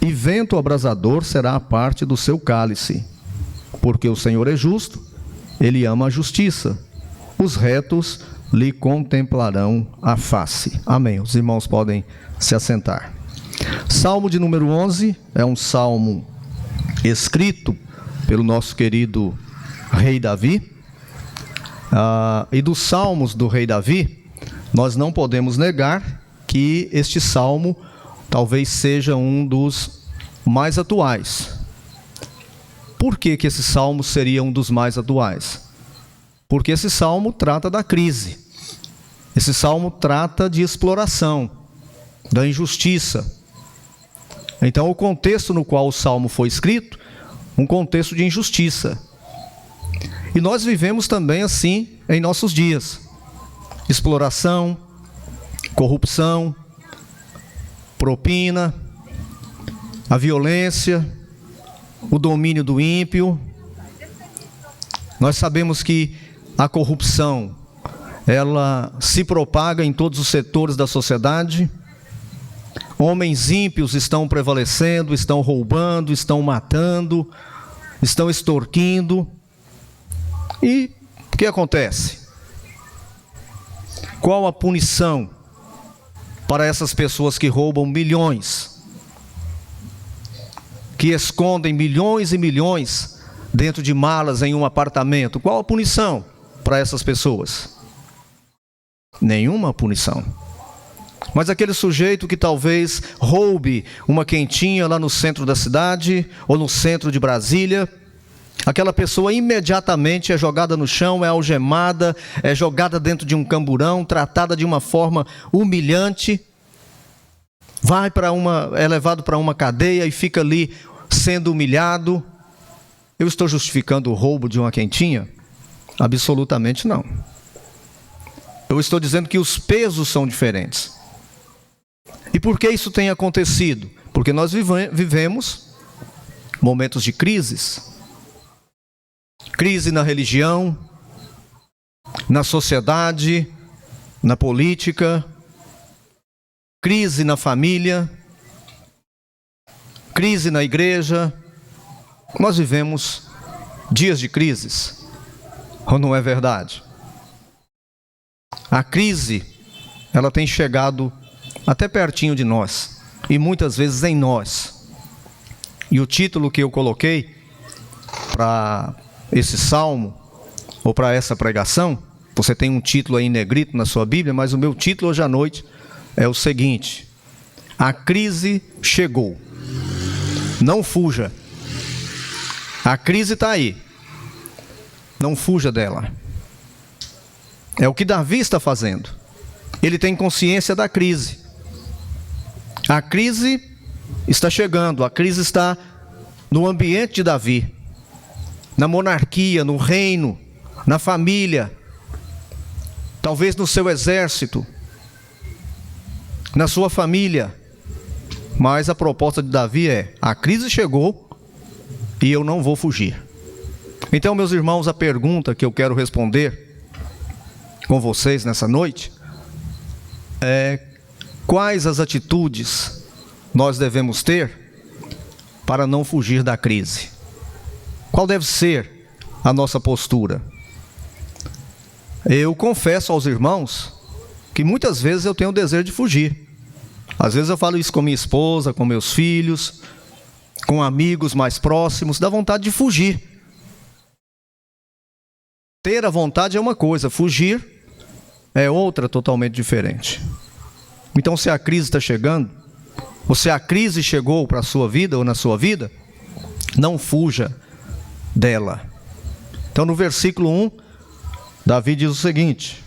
e vento abrasador será a parte do seu cálice. Porque o Senhor é justo, ele ama a justiça, os retos lhe contemplarão a face. Amém. Os irmãos podem se assentar. Salmo de número 11 é um salmo escrito pelo nosso querido rei Davi. E dos salmos do rei Davi, nós não podemos negar que este salmo talvez seja um dos mais atuais. Por que esse salmo seria um dos mais atuais? Porque esse salmo trata da crise. Esse salmo trata de exploração, da injustiça. Então, o contexto no qual o salmo foi escrito, um contexto de injustiça. E nós vivemos também assim em nossos dias. Exploração, corrupção, propina, a violência, o domínio do ímpio. Nós sabemos que a corrupção, ela se propaga em todos os setores da sociedade. Homens ímpios estão prevalecendo, estão roubando, estão matando, estão extorquindo. E o que acontece? Qual a punição para essas pessoas que roubam milhões, que escondem milhões e milhões dentro de malas em um apartamento? Qual a punição para essas pessoas? Nenhuma punição. Mas aquele sujeito que talvez roube uma quentinha lá no centro da cidade ou no centro de Brasília, aquela pessoa imediatamente é jogada no chão, é algemada, é jogada dentro de um camburão, tratada de uma forma humilhante, é levado para uma cadeia e fica ali sendo humilhado. Eu estou justificando o roubo de uma quentinha? Absolutamente não. Eu estou dizendo que os pesos são diferentes. E por que isso tem acontecido? Porque nós vivemos momentos de crises. Crise na religião, na sociedade, na política, crise na família, crise na igreja. Nós vivemos dias de crises, ou não é verdade? A crise, ela tem chegado até pertinho de nós, e muitas vezes em nós. E o título que eu coloquei para esse salmo, ou para essa pregação, você tem um título aí em negrito na sua Bíblia, mas o meu título hoje à noite é o seguinte: a crise chegou. Não fuja. A crise está aí. Não fuja dela. É o que Davi está fazendo. Ele tem consciência da crise. A crise está chegando, a crise está no ambiente de Davi, na monarquia, no reino, na família. talvez no seu exército, na sua família. Mas a proposta de Davi é: a crise chegou e eu não vou fugir. Então, meus irmãos, a pergunta que eu quero responder com vocês nessa noite é: quais as atitudes nós devemos ter para não fugir da crise? Qual deve ser a nossa postura? Eu confesso aos irmãos que muitas vezes eu tenho o desejo de fugir. Às vezes eu falo isso com minha esposa, com meus filhos, com amigos mais próximos, dá vontade de fugir. Ter a vontade é uma coisa, fugir é outra totalmente diferente. Então, se a crise está chegando, ou se a crise chegou para a sua vida ou na sua vida, não fuja dela. Então, no versículo 1, Davi diz o seguinte,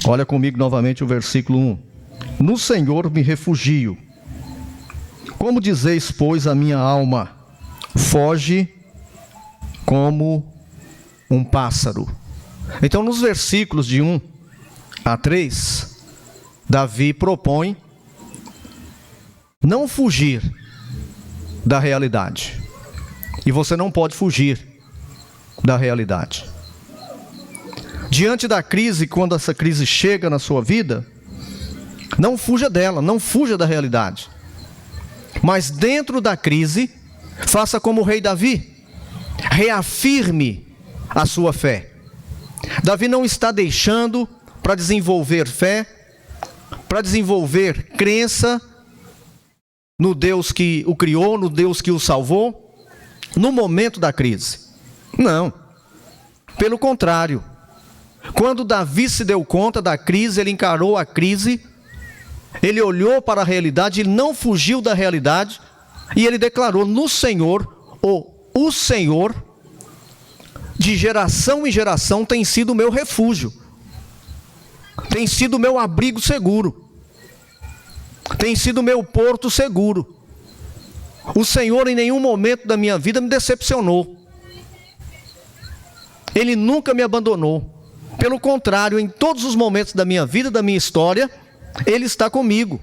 olha comigo novamente o versículo 1. No Senhor me refugio. Como dizeis, pois, a minha alma, foge como um pássaro. Então, nos versículos de 1 a 3, Davi propõe não fugir da realidade. E você não pode fugir da realidade. Diante da crise, quando essa crise chega na sua vida, não fuja dela, não fuja da realidade. Mas dentro da crise, faça como o rei Davi, reafirme a sua fé. Davi não está deixando para desenvolver fé, para desenvolver crença no Deus que o criou, no Deus que o salvou, no momento da crise. Não, pelo contrário. Quando Davi se deu conta da crise, ele encarou a crise, ele olhou para a realidade, ele não fugiu da realidade, e ele declarou: no Senhor, o Senhor, de geração em geração, tem sido o meu refúgio, tem sido o meu abrigo seguro, tem sido o meu porto seguro. O Senhor em nenhum momento da minha vida me decepcionou, Ele nunca me abandonou. Pelo contrário, em todos os momentos da minha vida, da minha história, Ele está comigo.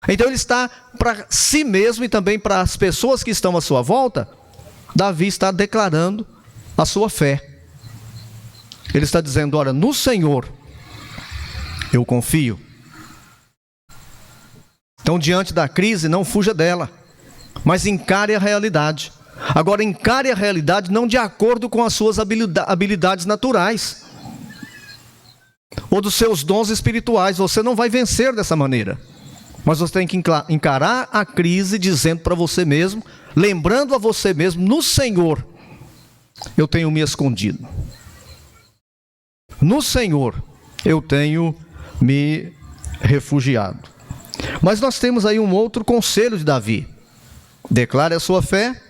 Então Ele está para si mesmo e também para as pessoas que estão à sua volta. Davi está declarando a sua fé. Ele está dizendo: olha, no Senhor eu confio. Então, diante da crise, não fuja dela, mas encare a realidade. Agora, encare a realidade não de acordo com as suas habilidades naturais ou dos seus dons espirituais. Você não vai vencer dessa maneira. Mas você tem que encarar a crise dizendo para você mesmo, lembrando a você mesmo: no Senhor eu tenho me escondido. No Senhor eu tenho me refugiado. Mas nós temos aí um outro conselho de Davi. Declare a sua fé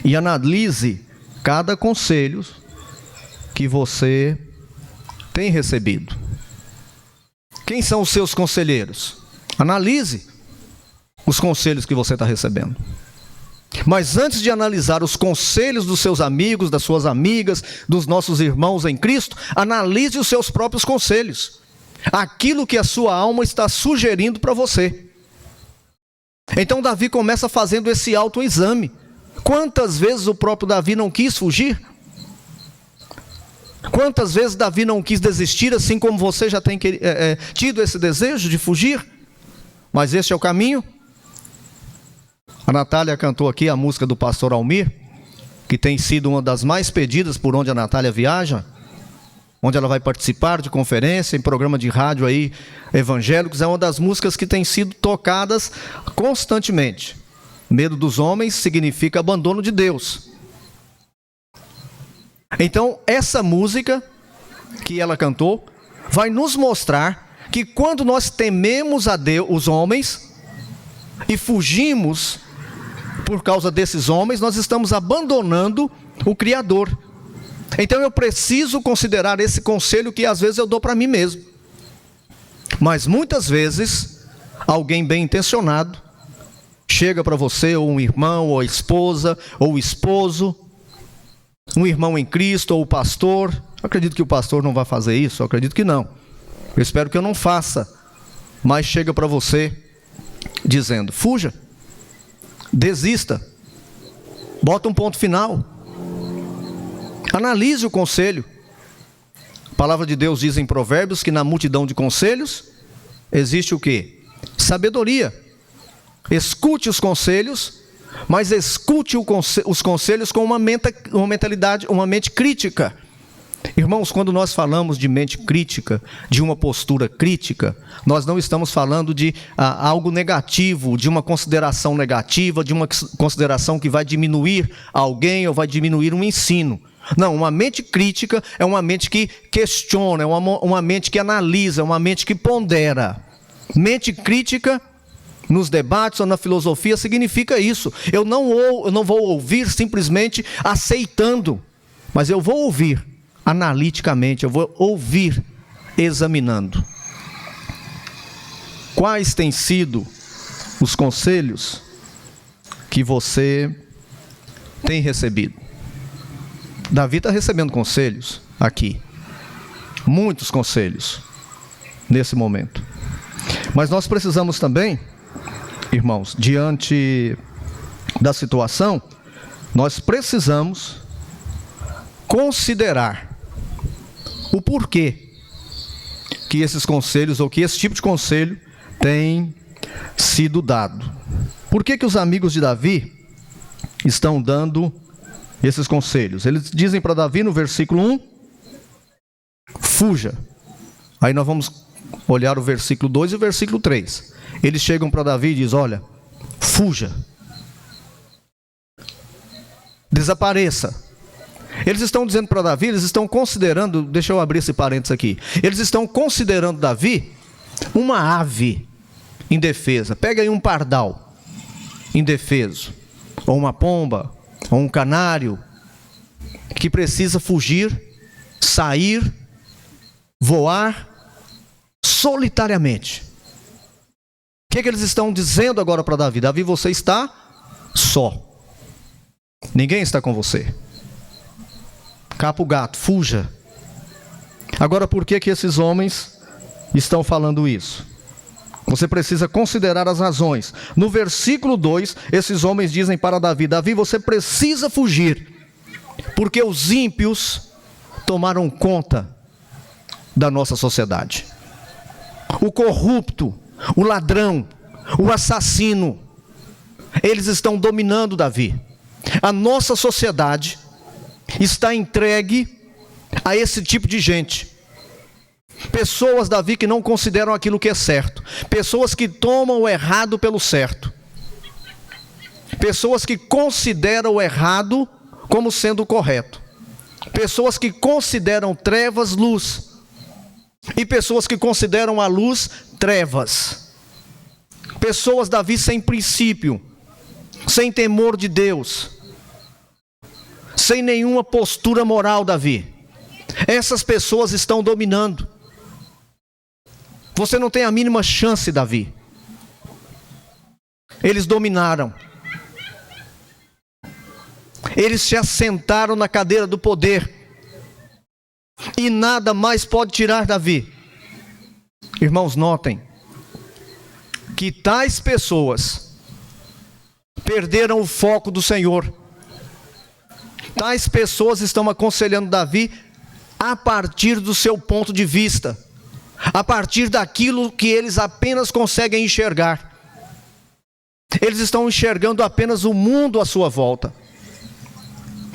e analise cada conselho que você tem recebido. Quem são os seus conselheiros? Analise os conselhos que você está recebendo. Mas antes de analisar os conselhos dos seus amigos, das suas amigas, dos nossos irmãos em Cristo, analise os seus próprios conselhos. Aquilo que a sua alma está sugerindo para você. Então Davi começa fazendo esse autoexame. Quantas vezes o próprio Davi não quis fugir? Quantas vezes Davi não quis desistir, assim como você já tem tido esse desejo de fugir? Mas este é o caminho. A Natália cantou aqui a música do pastor Almir, que tem sido uma das mais pedidas por onde a Natália viaja, onde ela vai participar de conferência, em programa de rádio aí, evangélicos. É uma das músicas que tem sido tocadas constantemente. Medo dos homens significa abandono de Deus. Então, essa música que ela cantou vai nos mostrar que quando nós tememos a Deus, os homens, e fugimos por causa desses homens, nós estamos abandonando o Criador. Então eu preciso considerar esse conselho que às vezes eu dou para mim mesmo. Mas muitas vezes, alguém bem intencionado chega para você, ou um irmão, ou a esposa, ou o esposo, um irmão em Cristo, ou o pastor, Eu acredito que o pastor não vai fazer isso, eu acredito que não. Eu espero que eu não faça. Mas chega para você dizendo: fuja, desista, bota um ponto final, analise o conselho. A palavra de Deus diz em Provérbios que na multidão de conselhos existe o quê? Sabedoria. Escute os conselhos, mas escute os conselhos com uma mentalidade, uma mente crítica. Irmãos, quando nós falamos de mente crítica, de uma postura crítica, nós não estamos falando de algo negativo, de uma consideração negativa, de uma consideração que vai diminuir alguém ou vai diminuir um ensino. Não, uma mente crítica é uma mente que questiona, é uma mente que analisa, é uma mente que pondera. Mente crítica, nos debates ou na filosofia, significa isso. Eu não vou ouvir simplesmente aceitando, mas eu vou ouvir analiticamente, eu vou ouvir examinando. Quais têm sido os conselhos que você tem recebido? Davi está recebendo conselhos aqui, muitos conselhos nesse momento. Mas nós precisamos também, irmãos, diante da situação, nós precisamos considerar o porquê que esses conselhos, ou que esse tipo de conselho tem sido dado. Por que os amigos de Davi estão dando esses conselhos? Eles dizem para Davi no versículo 1, fuja. Aí nós vamos olhar o versículo 2 e o versículo 3. Eles chegam para Davi e dizem: olha, fuja, desapareça. Eles estão dizendo para Davi, eles estão considerando, deixa eu abrir esse parênteses aqui, eles estão considerando Davi uma ave indefesa. Pega aí um pardal indefeso, ou uma pomba, ou um canário, que precisa fugir, sair, voar solitariamente. O que eles estão dizendo agora para Davi? Davi, você está só, ninguém está com você. Capa o gato, fuja. Agora, por que esses homens estão falando isso? Você precisa considerar as razões. No versículo 2, esses homens dizem para Davi: Davi, você precisa fugir, porque os ímpios tomaram conta da nossa sociedade. O corrupto, o ladrão, o assassino, eles estão dominando Davi. A nossa sociedade está entregue a esse tipo de gente. Pessoas, Davi, que não consideram aquilo que é certo. Pessoas que tomam o errado pelo certo. Pessoas que consideram o errado como sendo o correto. Pessoas que consideram trevas luz. E pessoas que consideram a luz trevas. Pessoas, Davi, sem princípio, sem temor de Deus, sem nenhuma postura moral, Davi. Essas pessoas estão dominando. Você não tem a mínima chance, Davi. Eles dominaram. Eles se assentaram na cadeira do poder. E nada mais pode tirar Davi. Irmãos, notem que tais pessoas perderam o foco do Senhor. Tais pessoas estão aconselhando Davi a partir do seu ponto de vista, a partir daquilo que eles apenas conseguem enxergar. Eles estão enxergando apenas o mundo à sua volta.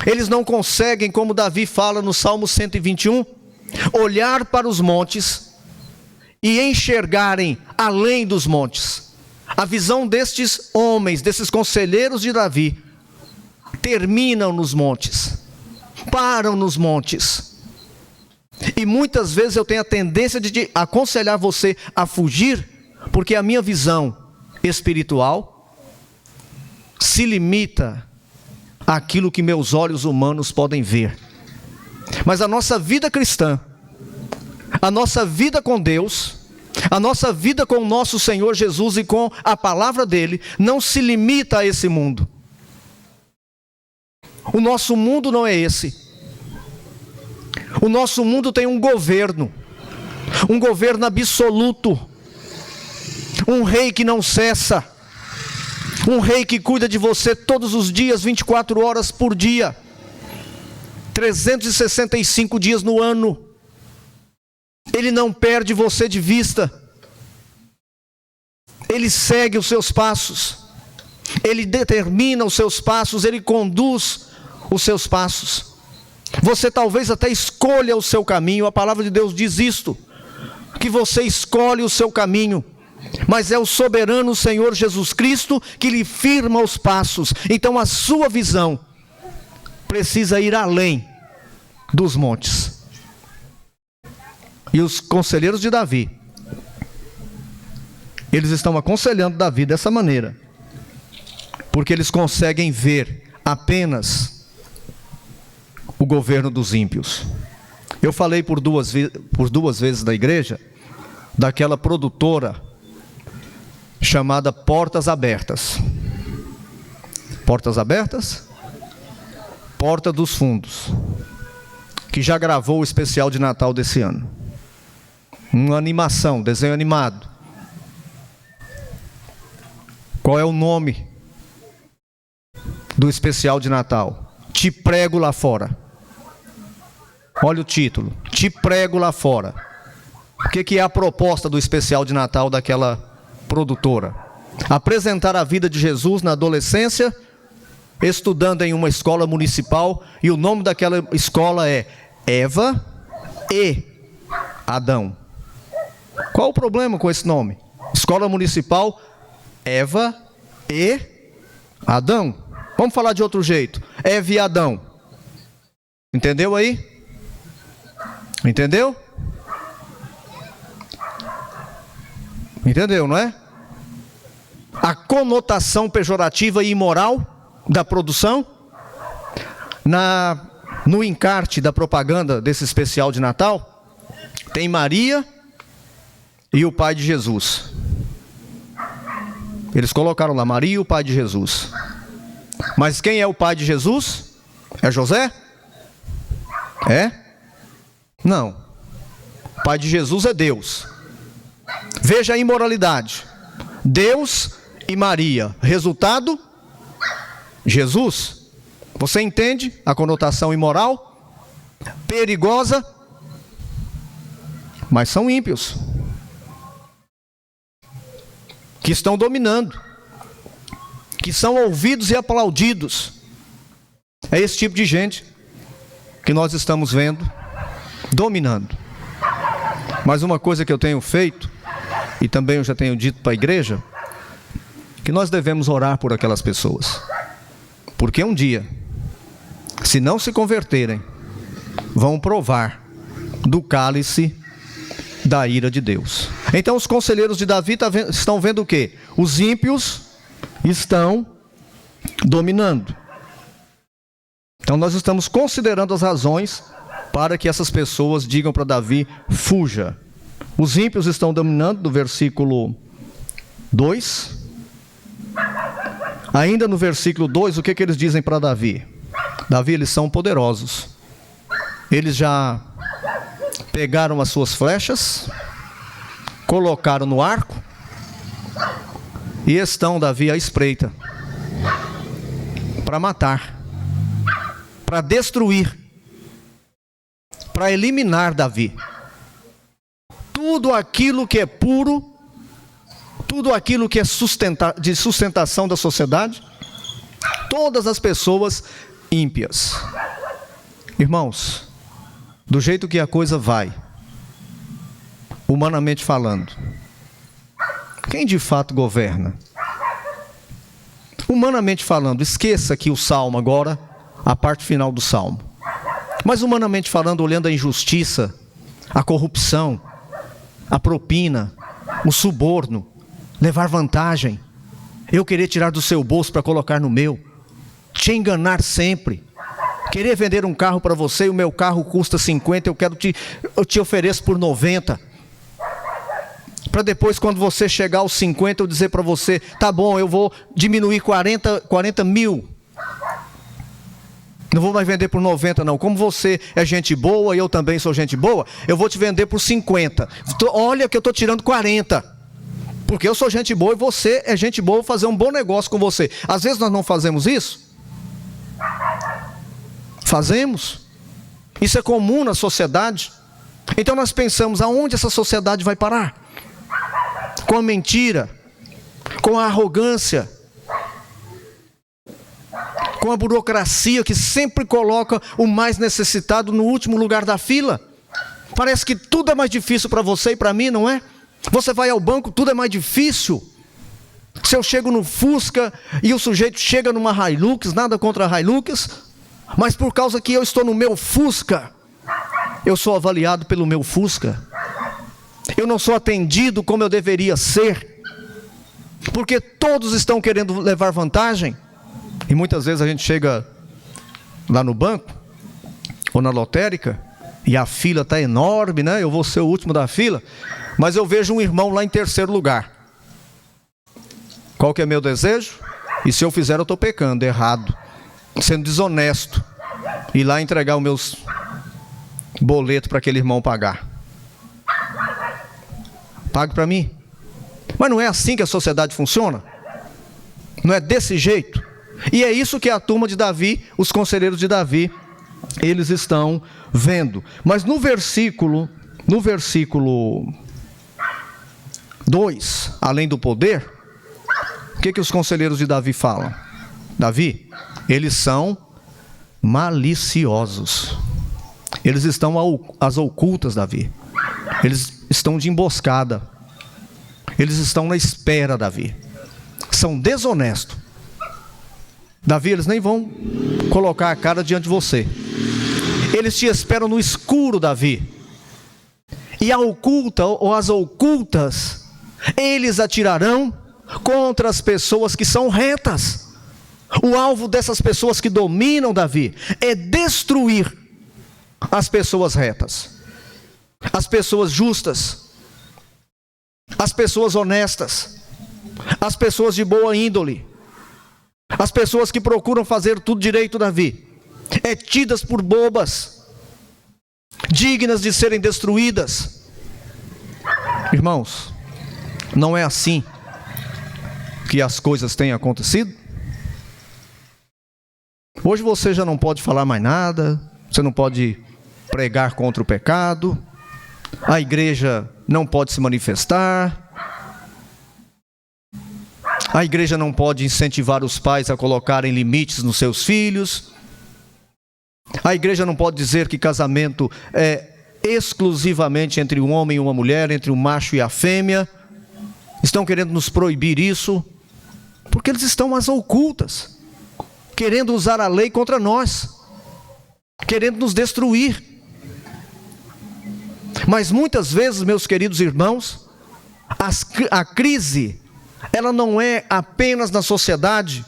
Eles não conseguem, como Davi fala no Salmo 121, olhar para os montes e enxergarem além dos montes. A visão destes homens, desses conselheiros de Davi, terminam nos montes, param nos montes. E muitas vezes eu tenho a tendência de aconselhar você a fugir, porque a minha visão espiritual se limita àquilo que meus olhos humanos podem ver. Mas a nossa vida cristã, a nossa vida com Deus, a nossa vida com o nosso Senhor Jesus e com a palavra dele, não se limita a esse mundo. O nosso mundo não é esse. O nosso mundo tem um governo absoluto, um rei que não cessa, um rei que cuida de você todos os dias, 24 horas por dia, 365 dias no ano. Ele não perde você de vista, ele segue os seus passos, ele determina os seus passos, ele conduz os seus passos. Você talvez até escolha o seu caminho, a palavra de Deus diz isto, que você escolhe o seu caminho, mas é o soberano Senhor Jesus Cristo que lhe firma os passos. Então a sua visão precisa ir além dos montes. E os conselheiros de Davi, eles estão aconselhando Davi dessa maneira, porque eles conseguem ver apenas o governo dos ímpios. Eu falei por duas vezes da igreja, daquela produtora chamada Portas Abertas. Portas Abertas? Porta dos Fundos, que já gravou o especial de Natal desse ano. Uma animação, desenho animado. Qual é o nome do especial de Natal? Te Prego Lá Fora. Olha o título, Te Prego Lá Fora. O que é a proposta do especial de Natal daquela produtora? Apresentar a vida de Jesus na adolescência, estudando em uma escola municipal, e o nome daquela escola é Eva e Adão. Qual o problema com esse nome? Escola municipal Eva e Adão. Vamos falar de outro jeito, Eva e Adão. Entendeu aí? Entendeu? Entendeu, não é? A conotação pejorativa e imoral da produção, no encarte da propaganda desse especial de Natal, tem Maria e o pai de Jesus. Eles colocaram lá Maria e o pai de Jesus. Mas quem é o pai de Jesus? É José? É? Não. O pai de Jesus é Deus. Veja a imoralidade. Deus e Maria. Resultado? Jesus. Você entende a conotação imoral? Perigosa? Mas são ímpios, que estão dominando, que são ouvidos e aplaudidos. É esse tipo de gente que nós estamos vendo dominando. Mas uma coisa que eu tenho feito, e também eu já tenho dito para a igreja, que nós devemos orar por aquelas pessoas, porque um dia, se não se converterem, vão provar do cálice da ira de Deus. Então os conselheiros de Davi estão vendo o quê? Os ímpios estão dominando. Então nós estamos considerando as razões para que essas pessoas digam para Davi, fuja. Os ímpios estão dominando, do versículo 2. Ainda no versículo 2, o que eles dizem para Davi? Davi, eles são poderosos. Eles já pegaram as suas flechas, colocaram no arco e estão, Davi, à espreita para matar, para destruir, para eliminar Davi. Tudo aquilo que é puro, tudo aquilo que é de sustentação da sociedade, todas as pessoas ímpias. Irmãos, do jeito que a coisa vai, humanamente falando, quem de fato governa? Humanamente falando, esqueça aqui o Salmo agora, a parte final do Salmo. Mas humanamente falando, olhando a injustiça, a corrupção, a propina, o suborno, levar vantagem, eu querer tirar do seu bolso para colocar no meu, te enganar sempre, querer vender um carro para você e o meu carro custa 50, eu te ofereço por 90. Para depois, quando você chegar aos 50, eu dizer para você, tá bom, eu vou diminuir 40 mil. Não vou mais vender por 90 não. Como você é gente boa e eu também sou gente boa, eu vou te vender por 50. Olha que eu estou tirando 40. Porque eu sou gente boa e você é gente boa, vou fazer um bom negócio com você. Às vezes nós não fazemos isso. Fazemos. Isso é comum na sociedade. Então nós pensamos, aonde essa sociedade vai parar? Com a mentira, com a arrogância, com a burocracia que sempre coloca o mais necessitado no último lugar da fila. Parece que tudo é mais difícil para você e para mim, não é? Você vai ao banco, tudo é mais difícil. Se eu chego no Fusca e o sujeito chega numa Hilux, nada contra a Hilux, mas por causa que eu estou no meu Fusca, eu sou avaliado pelo meu Fusca. Eu não sou atendido como eu deveria ser, porque todos estão querendo levar vantagem. E muitas vezes a gente chega lá no banco ou na lotérica e a fila está enorme, né? Eu vou ser o último da fila, mas eu vejo um irmão lá em terceiro lugar. Qual que é meu desejo? E se eu fizer, eu estou pecando, errado, sendo desonesto, ir lá entregar os meus boletos para aquele irmão pagar. Pague para mim. Mas não é assim que a sociedade funciona? Não é desse jeito? E é isso que a turma de Davi, os conselheiros de Davi, eles estão vendo. Mas no versículo 2, além do poder, o que os conselheiros de Davi falam? Davi, eles são maliciosos. Eles estão às ocultas, Davi. Eles estão de emboscada. Eles estão na espera, Davi. São desonestos. Davi, eles nem vão colocar a cara diante de você. Eles te esperam no escuro, Davi. E a oculta, ou as ocultas, eles atirarão contra as pessoas que são retas. O alvo dessas pessoas que dominam, Davi, é destruir as pessoas retas, as pessoas justas, as pessoas honestas, as pessoas de boa índole, as pessoas que procuram fazer tudo direito, Davi, é tidas por bobas, dignas de serem destruídas. Irmãos, não é assim que as coisas têm acontecido? Hoje você já não pode falar mais nada, você não pode pregar contra o pecado, a igreja não pode se manifestar, a igreja não pode incentivar os pais a colocarem limites nos seus filhos, a igreja não pode dizer que casamento é exclusivamente entre um homem e uma mulher, entre o macho e a fêmea. Estão querendo nos proibir isso, porque eles estão às ocultas, querendo usar a lei contra nós, querendo nos destruir. Mas muitas vezes, meus queridos irmãos, a crise, ela não é apenas na sociedade,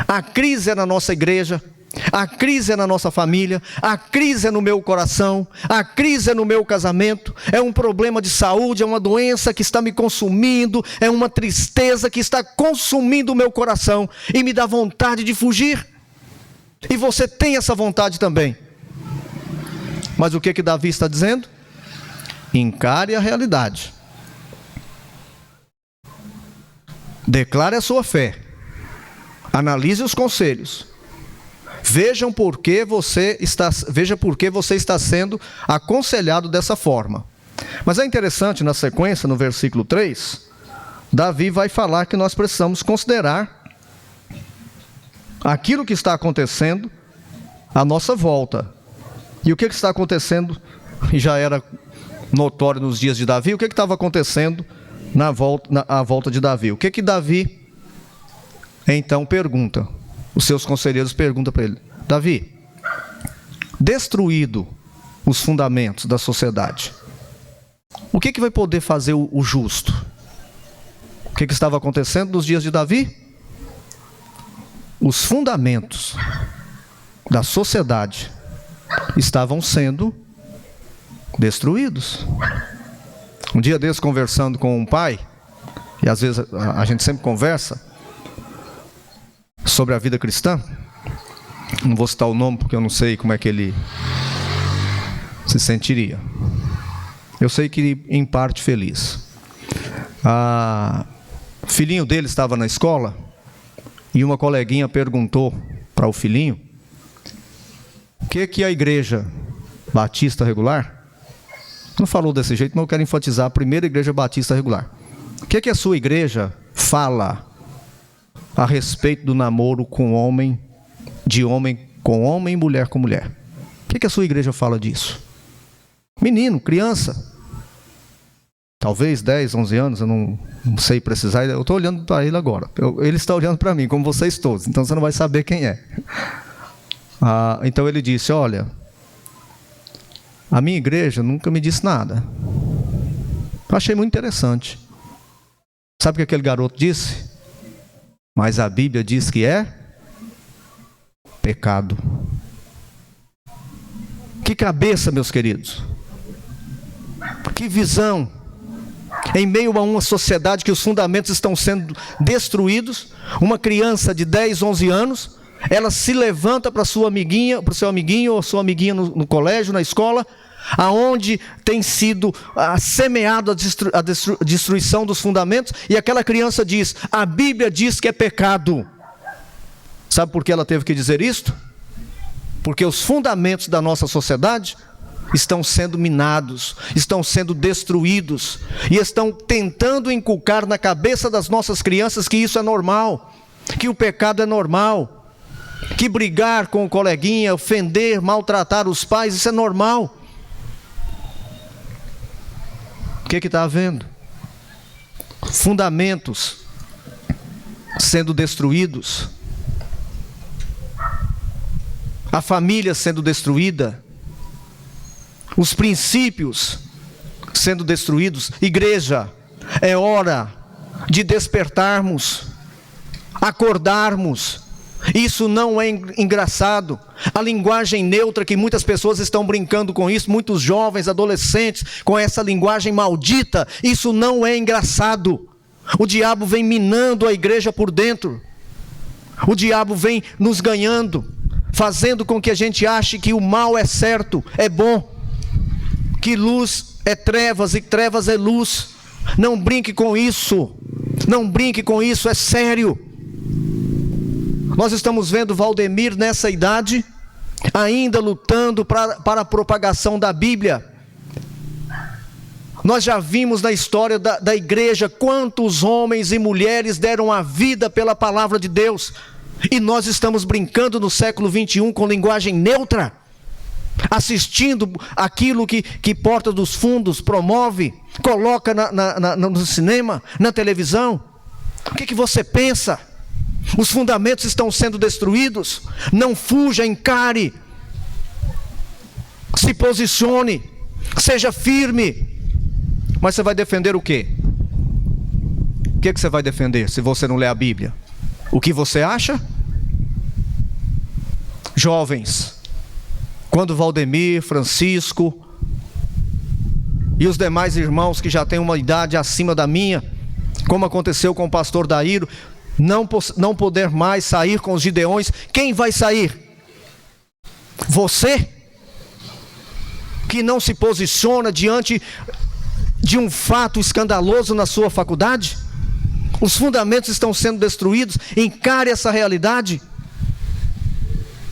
a crise é na nossa igreja, a crise é na nossa família, a crise é no meu coração, a crise é no meu casamento, é um problema de saúde, é uma doença que está me consumindo, é uma tristeza que está consumindo o meu coração e me dá vontade de fugir. E você tem essa vontade também. Mas o que Davi está dizendo? Encare a realidade. Declare a sua fé. Analise os conselhos. Veja por que você está sendo aconselhado dessa forma. Mas é interessante, na sequência, no versículo 3, Davi vai falar que nós precisamos considerar aquilo que está acontecendo à nossa volta. E o que está acontecendo, e já era notório nos dias de Davi, o que estava acontecendo à volta de Davi? O que Davi, então, pergunta? Os seus conselheiros perguntam para ele: Davi, destruído os fundamentos da sociedade, o que vai poder fazer o justo? O que estava acontecendo nos dias de Davi? Os fundamentos da sociedade estavam sendo destruídos. Um dia desse, conversando com um pai, e às vezes a gente sempre conversa sobre a vida cristã, Não vou citar o nome porque eu não sei como é que ele se sentiria. Eu sei que em parte feliz. O filhinho dele estava na escola e uma coleguinha perguntou para o filhinho o que a igreja batista regular, não falou desse jeito, mas eu quero enfatizar a primeira igreja batista regular. O que a sua igreja fala a respeito do namoro com homem, de homem com homem e mulher com mulher? O que a sua igreja fala disso? Menino, criança, talvez 10, 11 anos, eu não sei precisar, eu estou olhando para ele agora, ele está olhando para mim, como vocês todos, então você não vai saber quem é. Então ele disse, olha, a minha igreja nunca me disse nada. Eu achei muito interessante. Sabe o que aquele garoto disse? Mas a Bíblia diz que é pecado. Que cabeça, meus queridos. Que visão. Em meio a uma sociedade que os fundamentos estão sendo destruídos, uma criança de 10, 11 anos, ela se levanta para sua amiguinha, para o seu amiguinho ou sua amiguinha no colégio, na escola, aonde tem sido semeado a destruição dos fundamentos, e aquela criança diz, a Bíblia diz que é pecado. Sabe por que ela teve que dizer isto? Porque os fundamentos da nossa sociedade estão sendo minados, estão sendo destruídos, e estão tentando inculcar na cabeça das nossas crianças que isso é normal, que o pecado é normal, que brigar com o coleguinha, ofender, maltratar os pais, isso é normal. O que está havendo? Fundamentos sendo destruídos, a família sendo destruída, os princípios sendo destruídos. Igreja, é hora de despertarmos, acordarmos. Isso não é engraçado. A linguagem neutra, que muitas pessoas estão brincando com isso, muitos jovens, adolescentes, com essa linguagem maldita, isso não é engraçado. O diabo vem minando a igreja por dentro. O diabo vem nos ganhando, fazendo com que a gente ache que o mal é certo, é bom, que luz é trevas e trevas é luz. Não brinque com isso. Não brinque com isso, é sério. Nós estamos vendo Valdemir nessa idade, ainda lutando para a propagação da Bíblia. Nós já vimos na história da igreja quantos homens e mulheres deram a vida pela palavra de Deus. E nós estamos brincando no século 21 com linguagem neutra, assistindo aquilo que Porta dos Fundos promove, coloca no cinema, na televisão. O que você pensa? Os fundamentos estão sendo destruídos. Não fuja, encare, se posicione, seja firme. Mas você vai defender o quê? O que você vai defender se você não lê a Bíblia? O que você acha? Jovens, quando Valdemir, Francisco e os demais irmãos que já têm uma idade acima da minha, como aconteceu com o pastor Daíro, não poder mais sair com os Gideões, quem vai sair? Você, que não se posiciona diante de um fato escandaloso na sua faculdade? Os fundamentos estão sendo destruídos, encare essa realidade.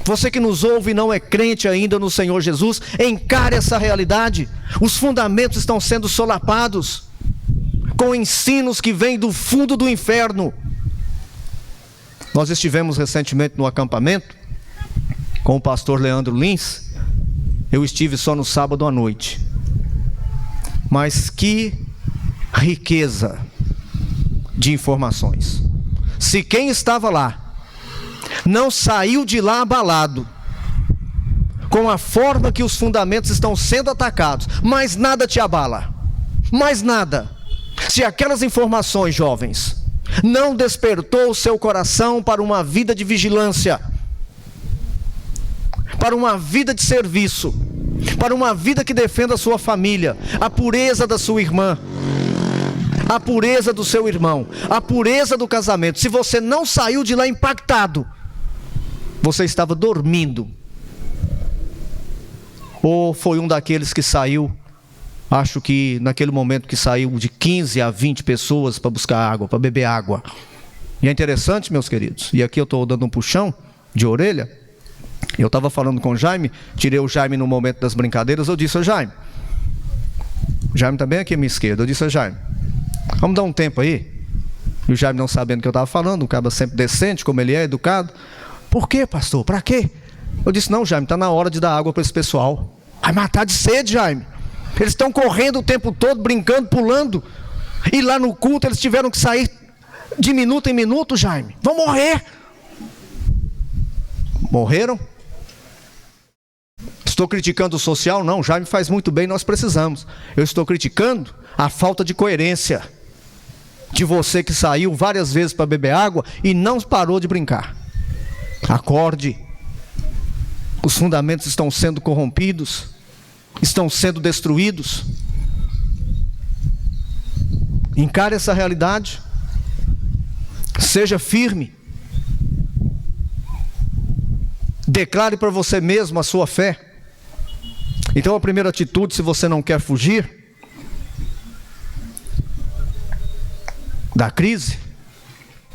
Você que nos ouve e não é crente ainda no Senhor Jesus, encare essa realidade. Os fundamentos estão sendo solapados com ensinos que vêm do fundo do inferno. Nós estivemos recentemente no acampamento com o pastor Leandro Lins. Eu estive só no sábado à noite. Mas que riqueza de informações. Se quem estava lá não saiu de lá abalado com a forma que os fundamentos estão sendo atacados, mais nada te abala, mais nada. Se aquelas informações, jovens, não despertou o seu coração para uma vida de vigilância, para uma vida de serviço, para uma vida que defenda a sua família, a pureza da sua irmã, a pureza do seu irmão, a pureza do casamento, se você não saiu de lá impactado, Você estava dormindo? Ou foi um daqueles que saiu, acho que naquele momento que saiu de 15 a 20 pessoas para buscar água, para beber água? E é interessante, meus queridos, e aqui eu estou dando um puxão de orelha. Eu estava falando com o Jaime, tirei o Jaime no momento das brincadeiras, eu disse: Jaime está bem aqui à minha esquerda, eu disse: Jaime, vamos dar um tempo aí? E o Jaime não sabendo o que eu estava falando, um cara sempre decente, como ele é, educado. Por quê, pastor? Para quê? Eu disse: não, Jaime, está na hora de dar água para esse pessoal. Vai matar de sede, Jaime. Eles estão correndo o tempo todo, brincando, pulando. E lá no culto eles tiveram que sair de minuto em minuto, Jaime. Vão morrer. Morreram? Estou criticando o social? Não, Jaime faz muito bem, nós precisamos. Eu estou criticando a falta de coerência de você que saiu várias vezes para beber água e não parou de brincar. Acorde. Os fundamentos estão sendo corrompidos, estão sendo destruídos. Encare essa realidade. Seja firme. Declare para você mesmo a sua fé. Então a primeira atitude, se você não quer fugir da crise,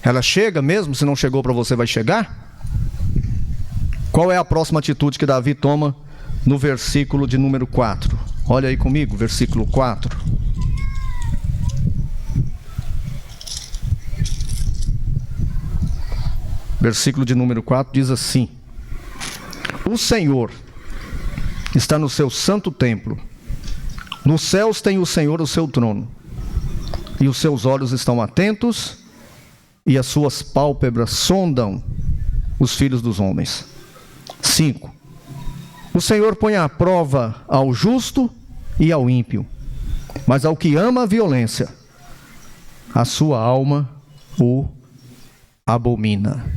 ela chega mesmo, se não chegou para você, vai chegar. Qual é a próxima atitude que Davi toma no versículo de número 4? Olha aí comigo, versículo 4. Versículo de número 4 diz assim: o Senhor está no seu santo templo, nos céus tem o Senhor o seu trono, e os seus olhos estão atentos, e as suas pálpebras sondam os filhos dos homens. 5. O Senhor põe à prova ao justo e ao ímpio, mas ao que ama a violência, a sua alma o abomina.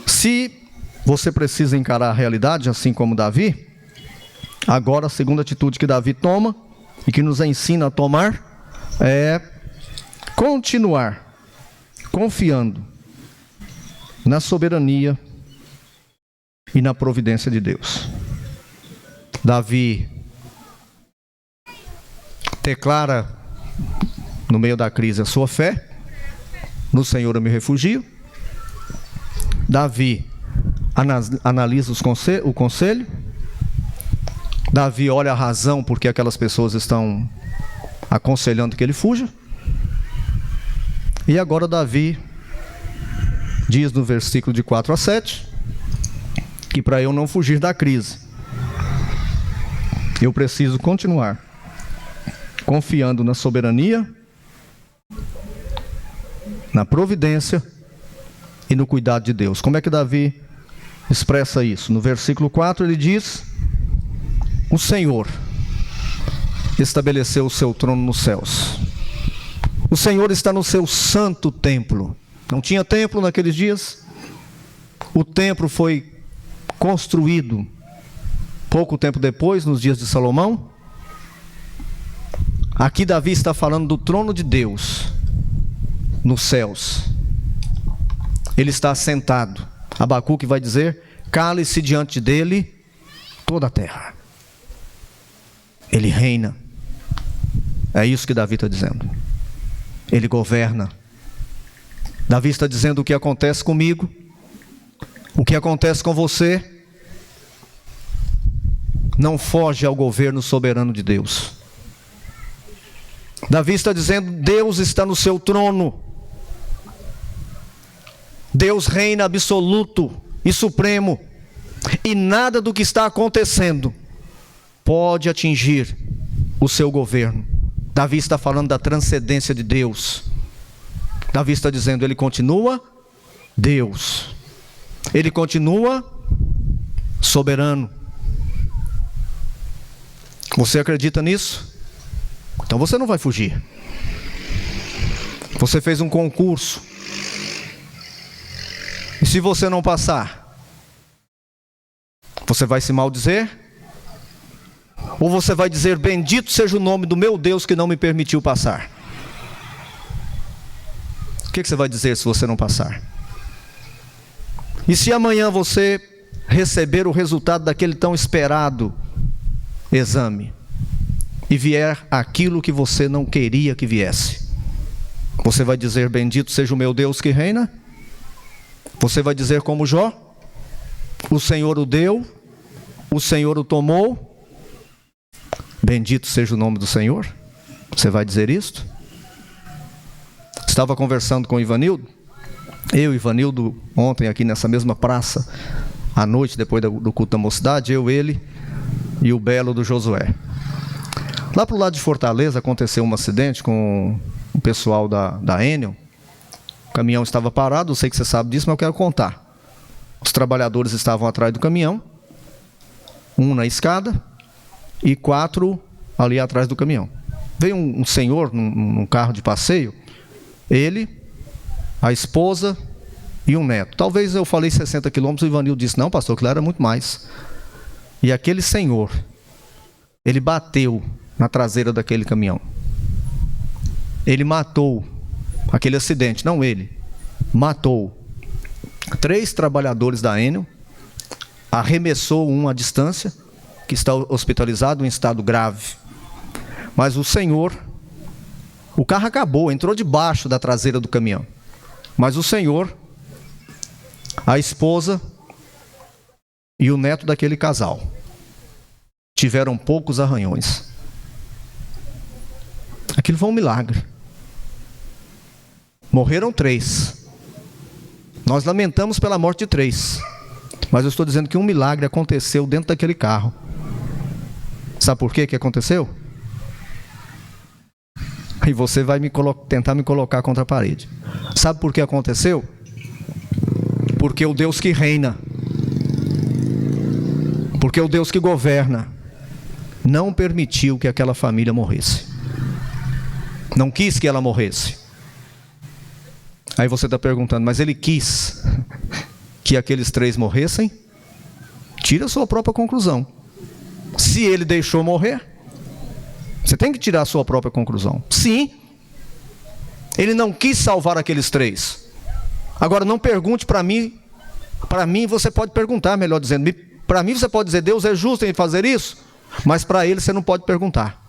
Se você precisa encarar a realidade, assim como Davi, agora a segunda atitude que Davi toma e que nos ensina a tomar é continuar confiando na soberania e na providência de Deus. Davi declara no meio da crise a sua fé: no Senhor eu me refugio. Davi analisa o conselho. Davi olha a razão porque aquelas pessoas estão aconselhando que ele fuja. E agora Davi diz no versículo de 4 a 7 que para eu não fugir da crise, eu preciso continuar confiando na soberania, na providência e no cuidado de Deus. Como é que Davi expressa isso? No versículo 4 ele diz: o Senhor estabeleceu o seu trono nos céus. O Senhor está no seu santo templo. Não tinha templo naqueles dias. O templo foi construído pouco tempo depois, nos dias de Salomão. Aqui Davi está falando do trono de Deus nos céus. Ele está assentado. Abacuque vai dizer: cale-se diante dele toda a terra. Ele reina. É isso que Davi está dizendo. Ele governa. Davi está dizendo: o que acontece comigo, o que acontece com você, não foge ao governo soberano de Deus. Davi está dizendo: Deus está no seu trono. Deus reina absoluto e supremo, e nada do que está acontecendo pode atingir o seu governo. Davi está falando da transcendência de Deus. Davi está dizendo: ele continua Deus, ele continua soberano. Você acredita nisso? Então você não vai fugir. Você fez um concurso, e se você não passar, você vai se maldizer? Ou você vai dizer: bendito seja o nome do meu Deus que não me permitiu passar? O que você vai dizer se você não passar? E se amanhã você receber o resultado daquele tão esperado exame e vier aquilo que você não queria que viesse, você vai dizer: bendito seja o meu Deus que reina? Você vai dizer como Jó: o Senhor o deu, o Senhor o tomou, bendito seja o nome do Senhor? Você vai dizer isto? Estava conversando com o Ivanildo, eu e Ivanildo, ontem aqui nessa mesma praça, à noite, depois do culto da mocidade, eu, ele e o Belo do Josué. Lá para o lado de Fortaleza aconteceu um acidente com o pessoal da Enel. O caminhão estava parado, eu sei que você sabe disso, mas eu quero contar. Os trabalhadores estavam atrás do caminhão, um na escada e 4 ali atrás do caminhão. Veio um senhor num carro de passeio, ele, a esposa e um neto. Talvez eu falei 60 quilômetros, o Ivanildo disse: não, pastor, aquilo era muito mais. E aquele senhor, ele bateu na traseira daquele caminhão. Ele matou, aquele acidente, não ele, matou 3 trabalhadores da Enel, arremessou um à distância, que está hospitalizado em estado grave. Mas o senhor, o carro acabou, entrou debaixo da traseira do caminhão. Mas o senhor, a esposa e o neto daquele casal tiveram poucos arranhões. Aquilo foi um milagre. Morreram 3. Nós lamentamos pela morte de 3. Mas eu estou dizendo que um milagre aconteceu dentro daquele carro. Sabe por quê que aconteceu? E você vai tentar me colocar contra a parede. Sabe por que aconteceu? Porque o Deus que reina, porque o Deus que governa, não permitiu que aquela família morresse. Não quis que ela morresse. Aí você está perguntando: mas ele quis que aqueles 3 morressem? Tira a sua própria conclusão. Se ele deixou morrer, você tem que tirar a sua própria conclusão. Sim, ele não quis salvar aqueles 3. Agora não pergunte para mim. Para mim você pode perguntar, melhor dizendo. Para mim você pode dizer: Deus é justo em fazer isso. Mas para ele você não pode perguntar,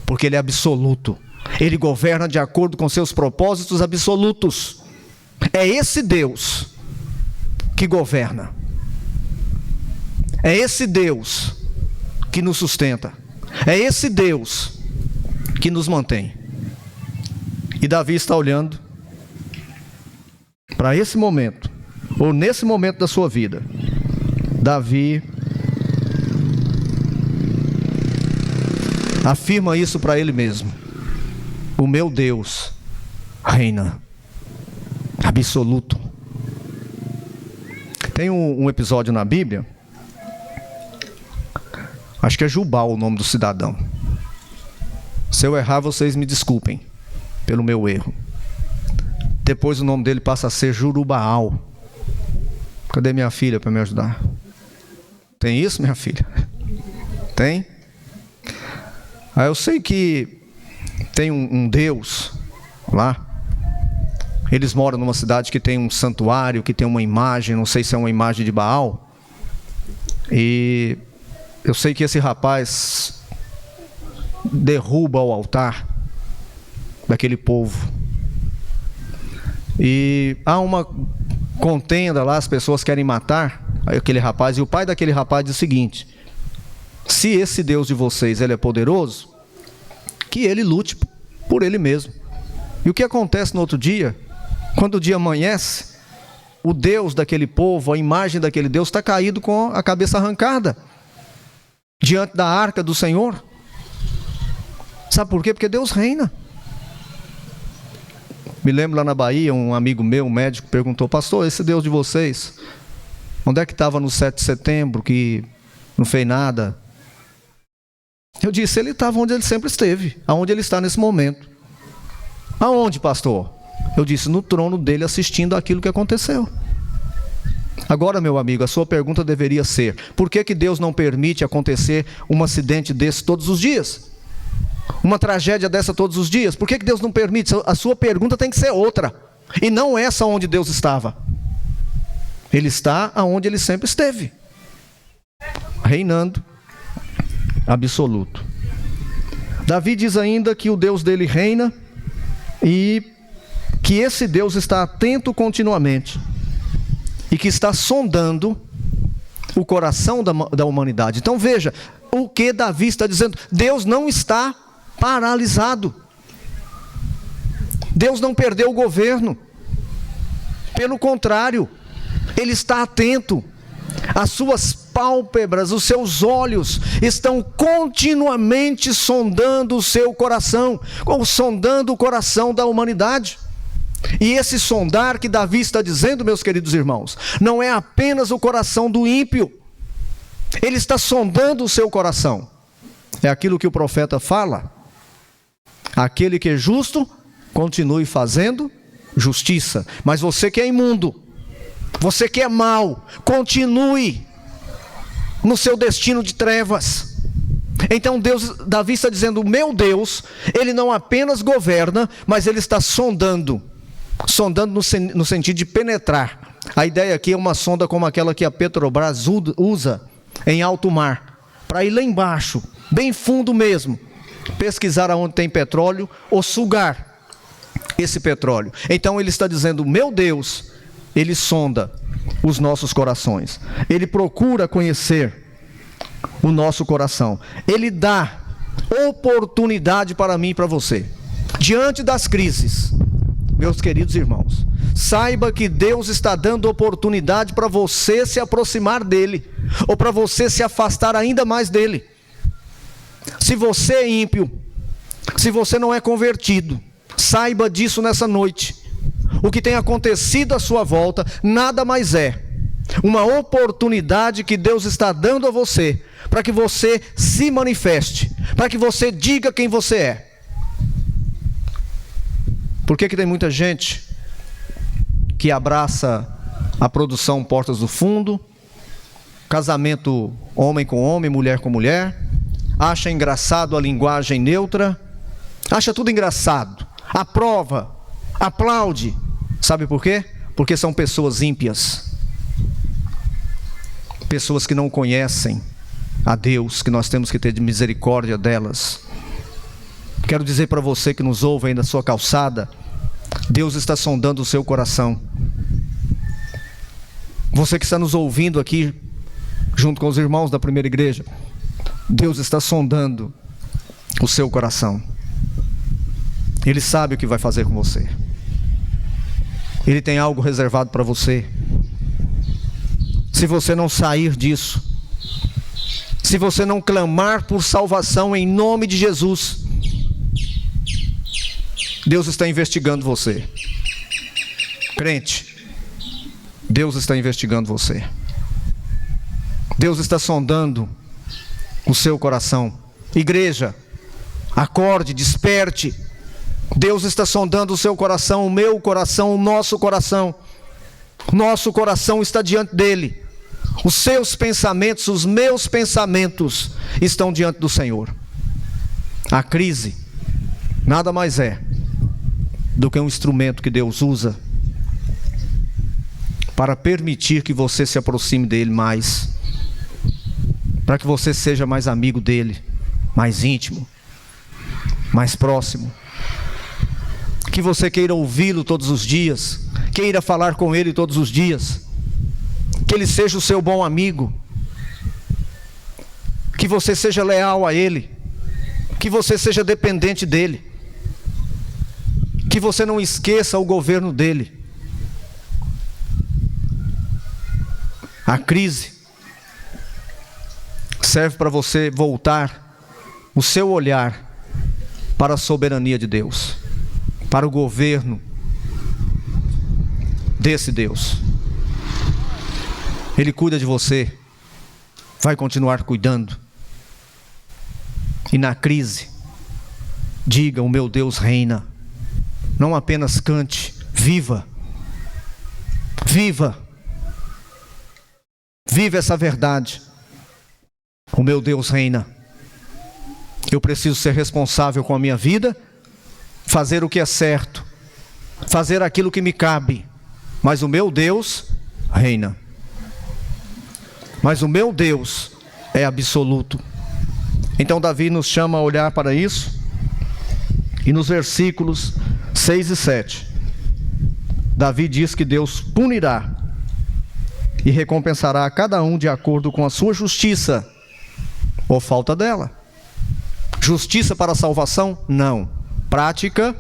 porque ele é absoluto. Ele governa de acordo com seus propósitos absolutos. É esse Deus que governa. É esse Deus que nos sustenta. É esse Deus que nos mantém. E Davi está olhando para esse momento, ou nesse momento da sua vida. Davi afirma isso para ele mesmo: o meu Deus reina, absoluto. Tem um episódio na Bíblia, acho que é Jubal o nome do cidadão. Se eu errar, vocês me desculpem pelo meu erro. Depois o nome dele passa a ser Jurubaal. Cadê minha filha para me ajudar? Tem isso, minha filha? Tem? Eu sei que tem um Deus lá. Eles moram numa cidade que tem um santuário, que tem uma imagem, não sei se é uma imagem de Baal. E eu sei que esse rapaz derruba o altar daquele povo. E há uma contenda lá, as pessoas querem matar aquele rapaz. E o pai daquele rapaz diz o seguinte: se esse Deus de vocês ele é poderoso, que ele lute por ele mesmo. E o que acontece no outro dia? Quando o dia amanhece, o Deus daquele povo, a imagem daquele Deus está caído com a cabeça arrancada diante da arca do Senhor. Sabe por quê? Porque Deus reina. Me lembro lá na Bahia, um amigo meu, um médico, perguntou: pastor, esse Deus de vocês, onde é que estava no 7 de setembro, que não fez nada? Eu disse: ele estava onde ele sempre esteve, aonde ele está nesse momento. Aonde, pastor? Eu disse: no trono dele, assistindo aquilo que aconteceu. Agora, meu amigo, a sua pergunta deveria ser: por que Deus não permite acontecer um acidente desse todos os dias? Uma tragédia dessa todos os dias? Por que Deus não permite? A sua pergunta tem que ser outra, e não essa onde Deus estava. Ele está aonde ele sempre esteve, reinando absoluto. Davi diz ainda que o Deus dele reina e que esse Deus está atento continuamente e que está sondando o coração da humanidade. Então veja o que Davi está dizendo. Deus não está paralisado. Deus não perdeu o governo. Pelo contrário, Ele está atento. As suas pálpebras, os seus olhos estão continuamente sondando o seu coração, ou sondando o coração da humanidade. E esse sondar que Davi está dizendo, meus queridos irmãos, não é apenas o coração do ímpio. Ele está sondando o seu coração. É aquilo que o profeta fala: aquele que é justo, continue fazendo justiça. Mas você que é imundo, você que é mau, continue no seu destino de trevas. Então Davi está dizendo: o meu Deus, Ele não apenas governa, mas Ele está sondando no sentido de penetrar. A ideia aqui é uma sonda como aquela que a Petrobras usa em alto mar, para ir lá embaixo, bem fundo mesmo, pesquisar aonde tem petróleo ou sugar esse petróleo. Então ele está dizendo: meu Deus, Ele sonda os nossos corações, Ele procura conhecer o nosso coração, Ele dá oportunidade para mim e para você. Diante das crises, meus queridos irmãos, saiba que Deus está dando oportunidade para você se aproximar dEle, ou para você se afastar ainda mais dEle. Se você é ímpio, se você não é convertido, saiba disso nessa noite. O que tem acontecido à sua volta nada mais é uma oportunidade que Deus está dando a você, para que você se manifeste, para que você diga quem você é. Por que tem muita gente que abraça a produção Portas do Fundo, casamento homem com homem, mulher com mulher, acha engraçado a linguagem neutra, acha tudo engraçado, aprova, aplaude? Sabe por quê? Porque são pessoas ímpias, pessoas que não conhecem a Deus, que nós temos que ter misericórdia delas. Quero dizer para você que nos ouve aí na sua calçada: Deus está sondando o seu coração. Você que está nos ouvindo aqui, junto com os irmãos da primeira igreja, Deus está sondando o seu coração. Ele sabe o que vai fazer com você. Ele tem algo reservado para você. Se você não sair disso, se você não clamar por salvação em nome de Jesus, Deus está investigando você. Crente, Deus está investigando você. Deus está sondando o seu coração. Igreja, acorde, desperte. Deus está sondando o seu coração, o meu coração, o nosso coração. Nosso coração está diante dele. Os seus pensamentos, os meus pensamentos estão diante do Senhor. A crise nada mais é do que um instrumento que Deus usa para permitir que você se aproxime dele mais, para que você seja mais amigo dele, mais íntimo, mais próximo, que você queira ouvi-lo todos os dias, queira falar com ele todos os dias, que ele seja o seu bom amigo, que você seja leal a ele, que você seja dependente dele, que você não esqueça o governo dele. A crise serve para você voltar o seu olhar para a soberania de Deus, para o governo desse Deus. Ele cuida de você, vai continuar cuidando. E na crise, diga: o meu Deus reina. Não apenas cante, viva. Viva. Viva essa verdade. O meu Deus reina. Eu preciso ser responsável com a minha vida, fazer o que é certo, fazer aquilo que me cabe. Mas o meu Deus, reina. Mas o meu Deus é absoluto. Então Davi nos chama a olhar para isso. E nos versículos 6 e 7, Davi diz que Deus punirá e recompensará a cada um de acordo com a sua justiça, ou falta dela. Justiça para a salvação? Não. Prática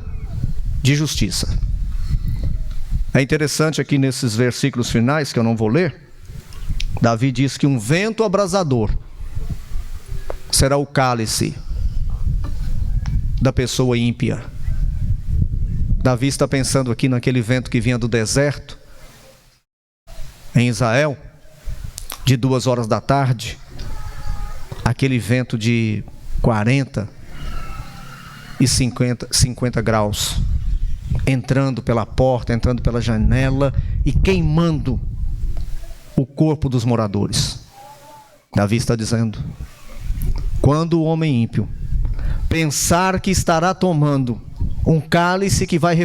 de justiça. É interessante aqui nesses versículos finais, que eu não vou ler, Davi diz que um vento abrasador será o cálice da pessoa ímpia. Davi está pensando aqui naquele vento que vinha do deserto, em Israel, de 2 horas da tarde, aquele vento de 40 e 50 graus, entrando pela porta, entrando pela janela e queimando o corpo dos moradores. Davi está dizendo: quando o homem ímpio pensar que estará tomando um cálice que vai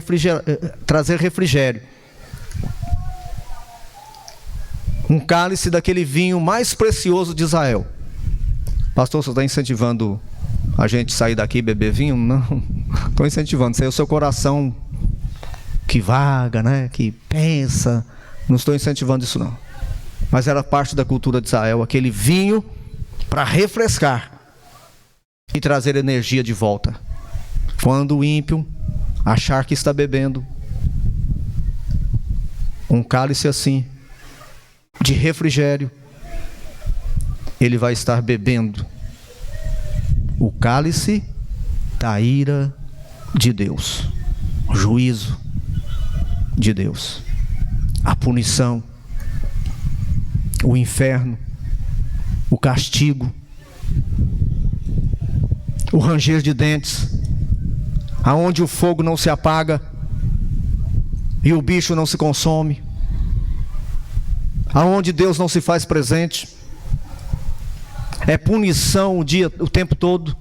trazer refrigério, um cálice daquele vinho mais precioso de Israel. Pastor, você está incentivando a gente sair daqui e beber vinho? Não, estou incentivando. Isso aí é o seu coração que vaga, né? Que pensa. Não estou incentivando isso não. Mas era parte da cultura de Israel, aquele vinho para refrescar e trazer energia de volta. Quando o ímpio achar que está bebendo um cálice assim, de refrigério, ele vai estar bebendo o cálice da ira de Deus, o juízo de Deus, a punição, o inferno, o castigo, o ranger de dentes, aonde o fogo não se apaga e o bicho não se consome, aonde Deus não se faz presente. É punição o tempo todo.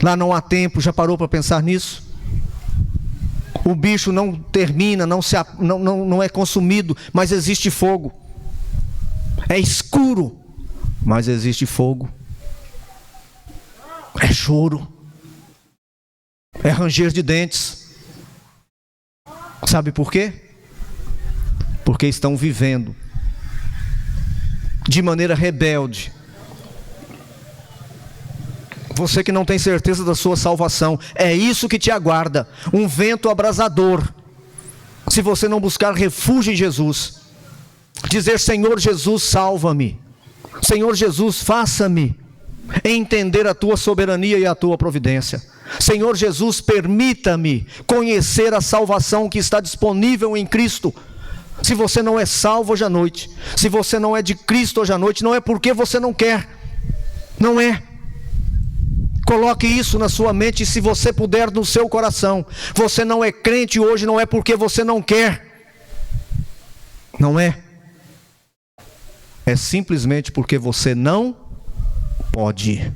Lá não há tempo. Já parou para pensar nisso? O bicho não termina, não é consumido, mas existe fogo. É escuro, mas existe fogo. É choro, é ranger de dentes. Sabe por quê? Porque estão vivendo de maneira rebelde. Você que não tem certeza da sua salvação, é isso que te aguarda, um vento abrasador. Se você não buscar refúgio em Jesus, dizer: Senhor Jesus, salva-me, Senhor Jesus, faça-me entender a tua soberania e a tua providência. Senhor Jesus, permita-me conhecer a salvação que está disponível em Cristo. Se você não é salvo hoje à noite, se você não é de Cristo hoje à noite, não é porque você não quer, não é. Coloque isso na sua mente, se você puder, no seu coração. Você não é crente hoje, não é porque você não quer, não é. É simplesmente porque você não pode.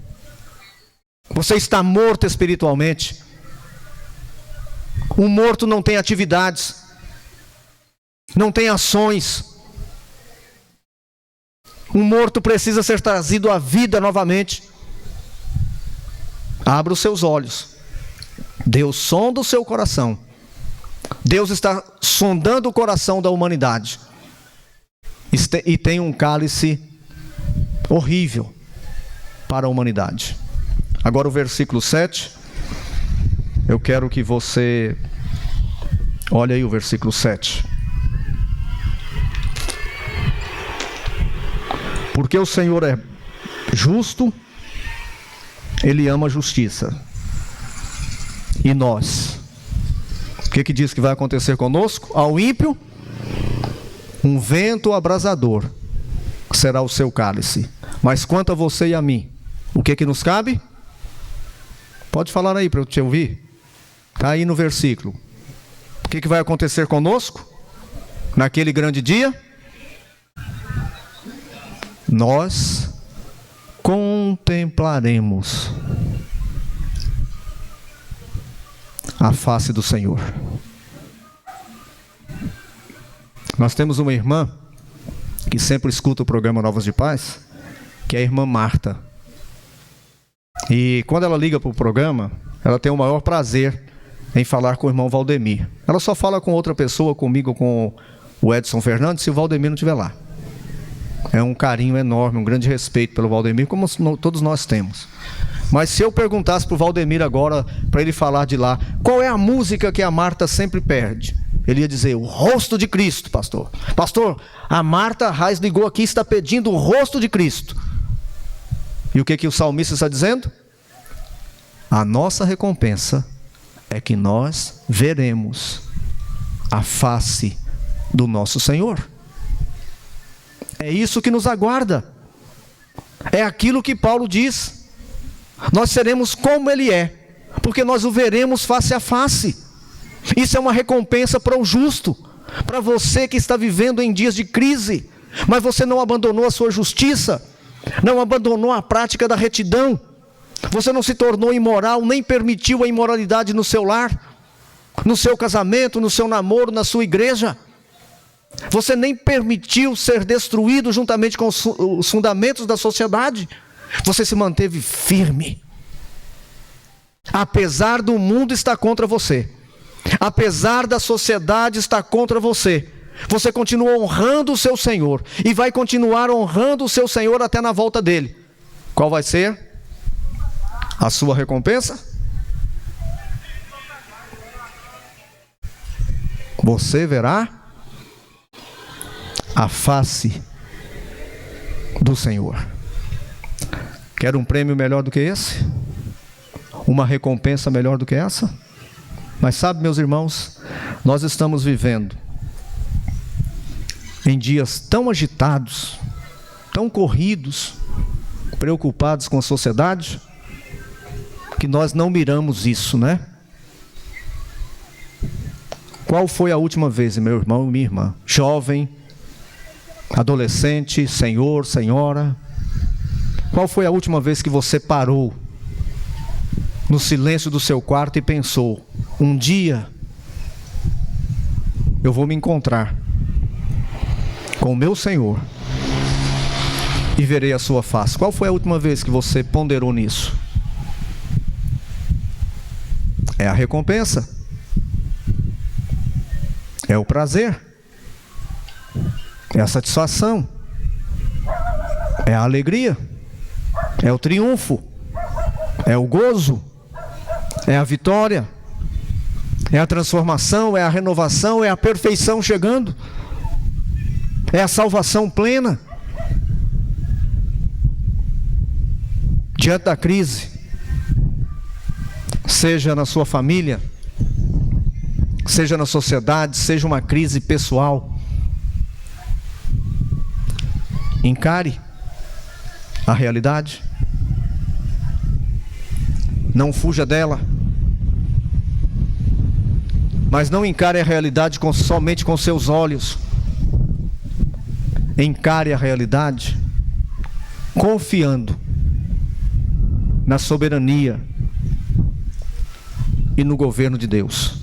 Você está morto espiritualmente. O morto não tem atividades, não tem ações. O morto precisa ser trazido à vida novamente. Abra os seus olhos. Deus sonda o seu coração. Deus está sondando o coração da humanidade. E tem um cálice horrível para a humanidade. Agora o versículo 7. Eu quero que você olhe aí o versículo 7. Porque o Senhor é justo, Ele ama a justiça. E nós? O que diz que vai acontecer conosco? Ao ímpio, um vento abrasador será o seu cálice. Mas quanto a você e a mim, o que nos cabe? Pode falar aí para eu te ouvir. Está aí no versículo. O que vai acontecer conosco naquele grande dia? Nós contemplaremos a face do Senhor. Nós temos uma irmã que sempre escuta o programa Novos de Paz, que é a irmã Marta. E quando ela liga para o programa, ela tem o maior prazer em falar com o irmão Valdemir. Ela só fala com outra pessoa, comigo, com o Edson Fernandes, se o Valdemir não estiver lá. É um carinho enorme, um grande respeito pelo Valdemir, como todos nós temos. Mas se eu perguntasse para o Valdemir agora, para ele falar de lá, qual é a música que a Marta sempre perde? Ele ia dizer, o rosto de Cristo, pastor. Pastor, a Marta Reis ligou aqui e está pedindo o rosto de Cristo. E o que o salmista está dizendo? A nossa recompensa é que nós veremos a face do nosso Senhor. É isso que nos aguarda. É aquilo que Paulo diz. Nós seremos como Ele é, porque nós o veremos face a face. Isso é uma recompensa para o justo, para você que está vivendo em dias de crise, mas você não abandonou a sua justiça, não abandonou a prática da retidão, você não se tornou imoral, nem permitiu a imoralidade no seu lar, no seu casamento, no seu namoro, na sua igreja. Você nem permitiu ser destruído juntamente com os fundamentos da sociedade. Você se manteve firme. Apesar do mundo estar contra você, apesar da sociedade estar contra você, você continua honrando o seu Senhor e vai continuar honrando o seu Senhor até na volta dele. Qual vai ser a sua recompensa? Você verá a face do Senhor. Quer um prêmio melhor do que esse? Uma recompensa melhor do que essa? Mas sabe, meus irmãos, nós estamos vivendo em dias tão agitados, tão corridos, preocupados com a sociedade, que nós não miramos isso, né? Qual foi a última vez, meu irmão e minha irmã, jovem, adolescente, senhor, senhora, qual foi a última vez que você parou no silêncio do seu quarto e pensou, um dia eu vou me encontrar com o meu Senhor e verei a sua face? Qual foi a última vez que você ponderou nisso? É a recompensa, é o prazer, é a satisfação, é a alegria, é o triunfo, é o gozo, é a vitória, é a transformação, é a renovação, é a perfeição chegando, é a salvação plena. Diante da crise, seja na sua família, seja na sociedade, seja uma crise pessoal, encare a realidade, não fuja dela, mas não encare a realidade somente com seus olhos, encare a realidade confiando na soberania e no governo de Deus,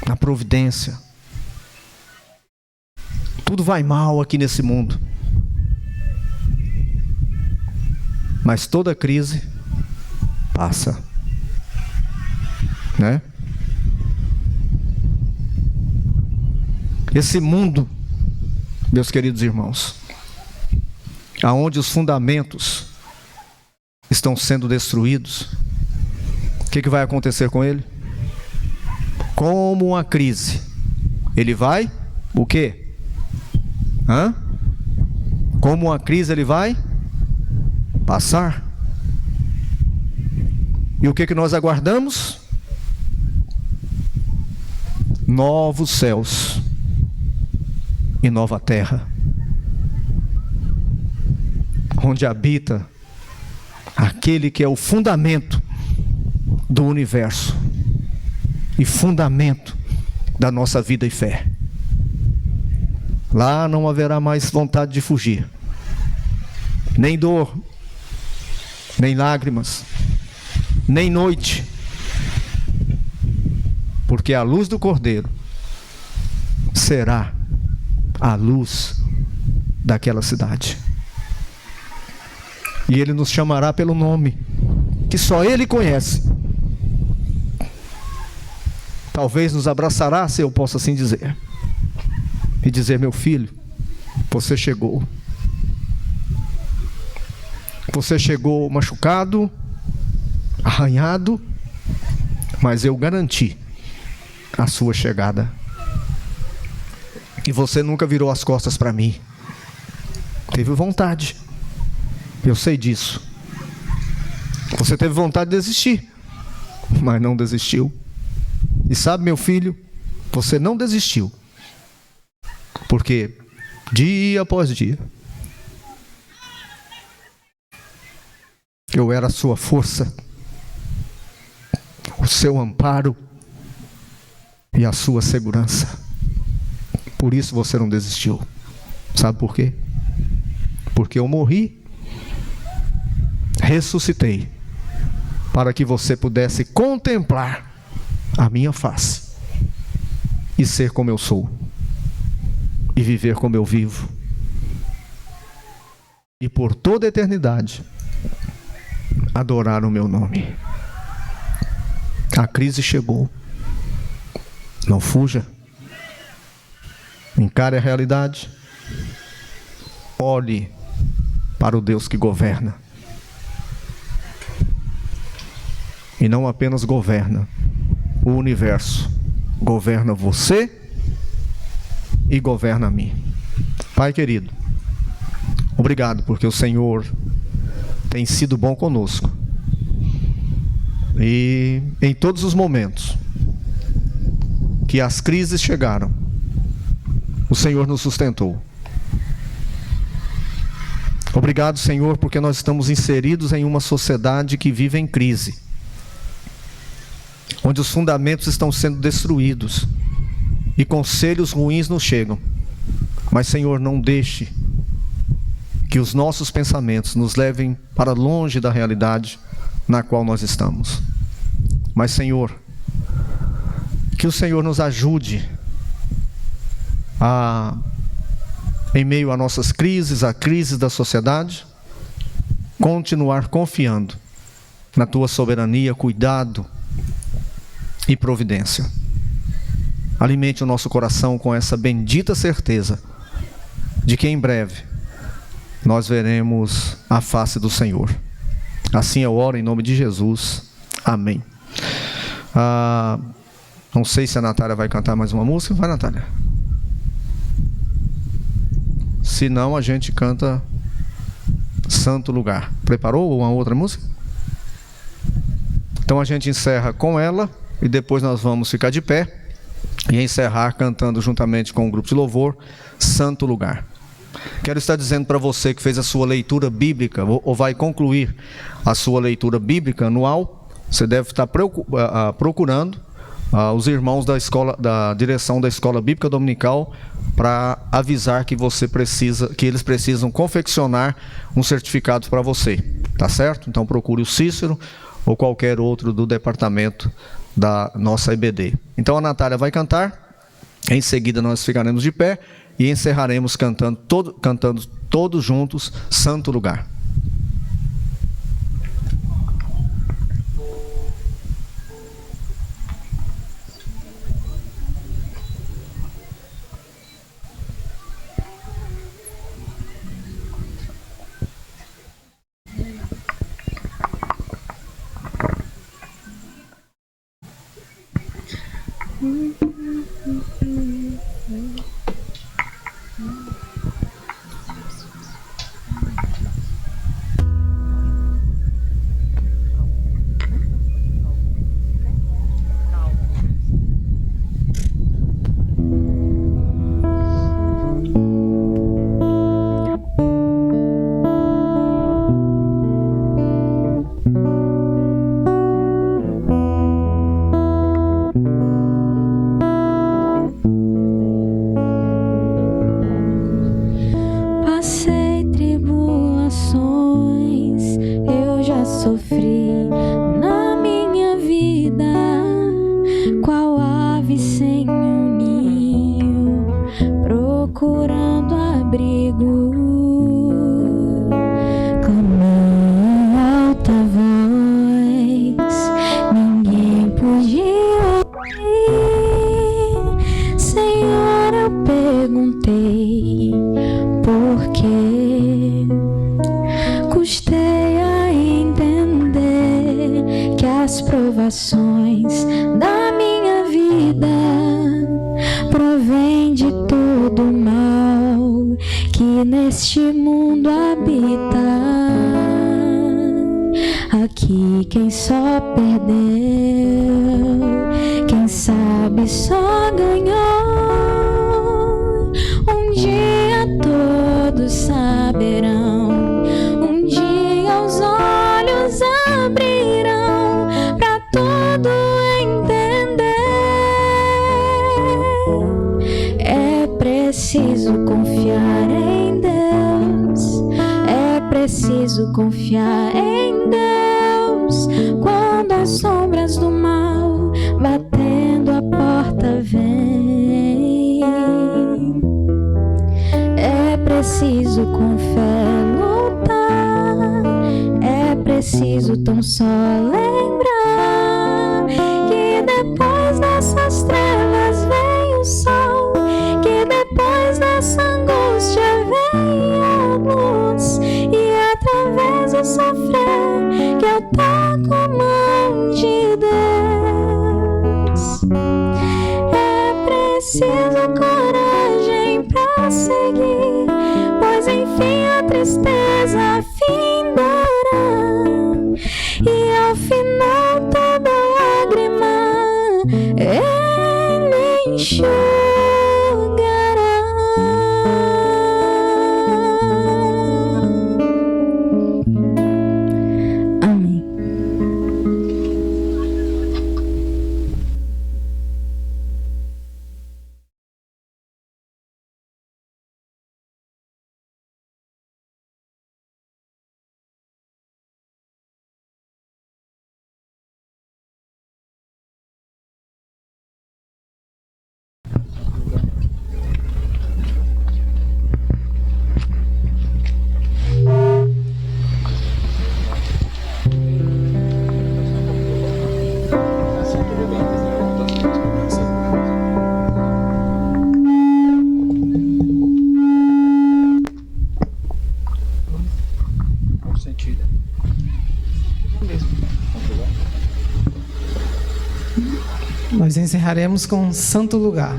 na providência. Tudo vai mal aqui nesse mundo, mas toda crise passa, né? Esse mundo, meus queridos irmãos, aonde os fundamentos estão sendo destruídos, o que vai acontecer com ele? Como uma crise, ele vai, o quê? Como uma crise ele vai passar. E o que nós aguardamos? Novos céus e nova terra, onde habita aquele que é o fundamento do universo e fundamento da nossa vida e fé. Lá não haverá mais vontade de fugir, nem dor, nem lágrimas, nem noite, porque a luz do Cordeiro será a luz daquela cidade. E Ele nos chamará pelo nome que só Ele conhece. Talvez nos abraçará, se eu posso assim dizer, e dizer: meu filho, você chegou. Você chegou machucado, arranhado, mas eu garanti a sua chegada. E você nunca virou as costas para mim. Teve vontade. Eu sei disso. Você teve vontade de desistir, mas não desistiu. E sabe, meu filho, você não desistiu. Porque dia após dia eu era a sua força, o seu amparo e a sua segurança. Por isso você não desistiu. Sabe por quê? Porque eu morri, ressuscitei, para que você pudesse contemplar a minha face e ser como eu sou, e viver como eu vivo, e por toda a eternidade adorar o meu nome. A crise chegou. Não fuja. Encare a realidade. Olhe para o Deus que governa. E não apenas governa o universo, governa você e governa a mim. Pai querido, obrigado porque o Senhor tem sido bom conosco. E em todos os momentos que as crises chegaram, o Senhor nos sustentou. Obrigado, Senhor, porque nós estamos inseridos em uma sociedade que vive em crise, onde os fundamentos estão sendo destruídos e conselhos ruins nos chegam. Mas, Senhor, não deixe que os nossos pensamentos nos levem para longe da realidade na qual nós estamos. Mas, Senhor, que o Senhor nos ajude a, em meio a nossas crises, a crises da sociedade, continuar confiando na Tua soberania, cuidado e providência. Alimente o nosso coração com essa bendita certeza de que em breve nós veremos a face do Senhor. Assim eu oro em nome de Jesus. Amém. Não sei se a Natália vai cantar mais uma música. Vai, Natália. Se não, a gente canta Santo Lugar. Preparou uma outra música? Então a gente encerra com ela e depois nós vamos ficar de pé e encerrar cantando juntamente com o grupo de louvor Santo Lugar. Quero estar dizendo para você que fez a sua leitura bíblica ou vai concluir a sua leitura bíblica anual, você deve estar procurando os irmãos da escola, da direção da escola bíblica dominical, para avisar que eles precisam confeccionar um certificado para você, tá certo? Então procure o Cícero ou qualquer outro do departamento da nossa EBD. Então a Natália vai cantar, em seguida nós ficaremos de pé e encerraremos cantando todos juntos Santo Lugar.
Qual ave sem um ninho abrigo. Clamei alta voz, ninguém podia ouvir. Senhor, eu perguntei por quê. Custei a entender que as provações da minha vida provém de todo o mal que neste mundo habita. Aqui quem só perdeu, quem sabe só ganhou. Um dia todos saberão, um dia os olhos abrirão pra tudo entender. É preciso confiar em Deus, é preciso confiar em Deus. Quando as sombras do mal batendo a porta vem, é preciso com fé lutar, é preciso tão só lembrar que depois dessas trevas vem o sol, que depois dessa angústia vem a luz, e através do sofrer que eu toco a mão de Deus. É preciso coragem pra seguir, pois enfim a tristeza findará, e ao final toda lágrima Ele enxugará. Amém.
Nós encerraremos com Santo Lugar.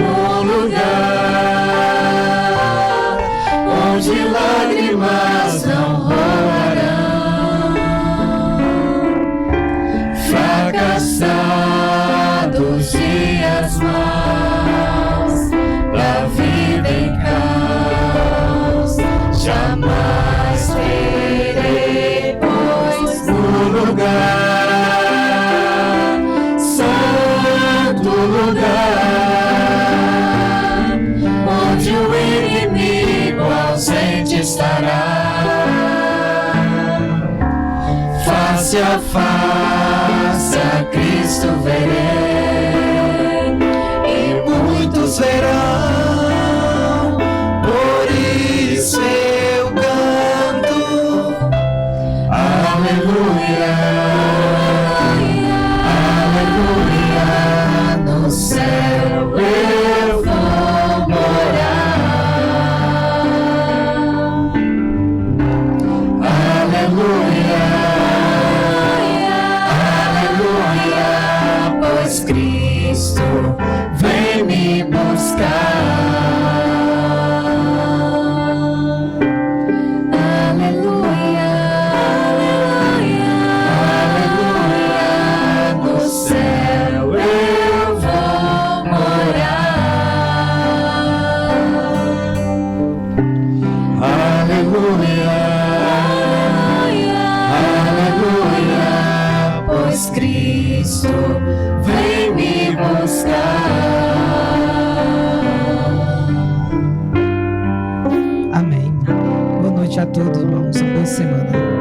um lugar onde lágrimas não rolarão. Fracassados dias maus, da vida em caos, jamais terei, pois no lugar, santo lugar, onde o inimigo ausente estará. Face a face a Cristo verei, e muitos verão, por isso eu canto, aleluia, aleluia, no céu eu vou morar, aleluia, aleluia, pois Cristo vem me buscar. Aleluia, aleluia, aleluia, no céu eu vou morar. Aleluia, aleluia, pois Cristo vem me buscar.
Amém. Boa noite a todos, irmãos. Boa semana.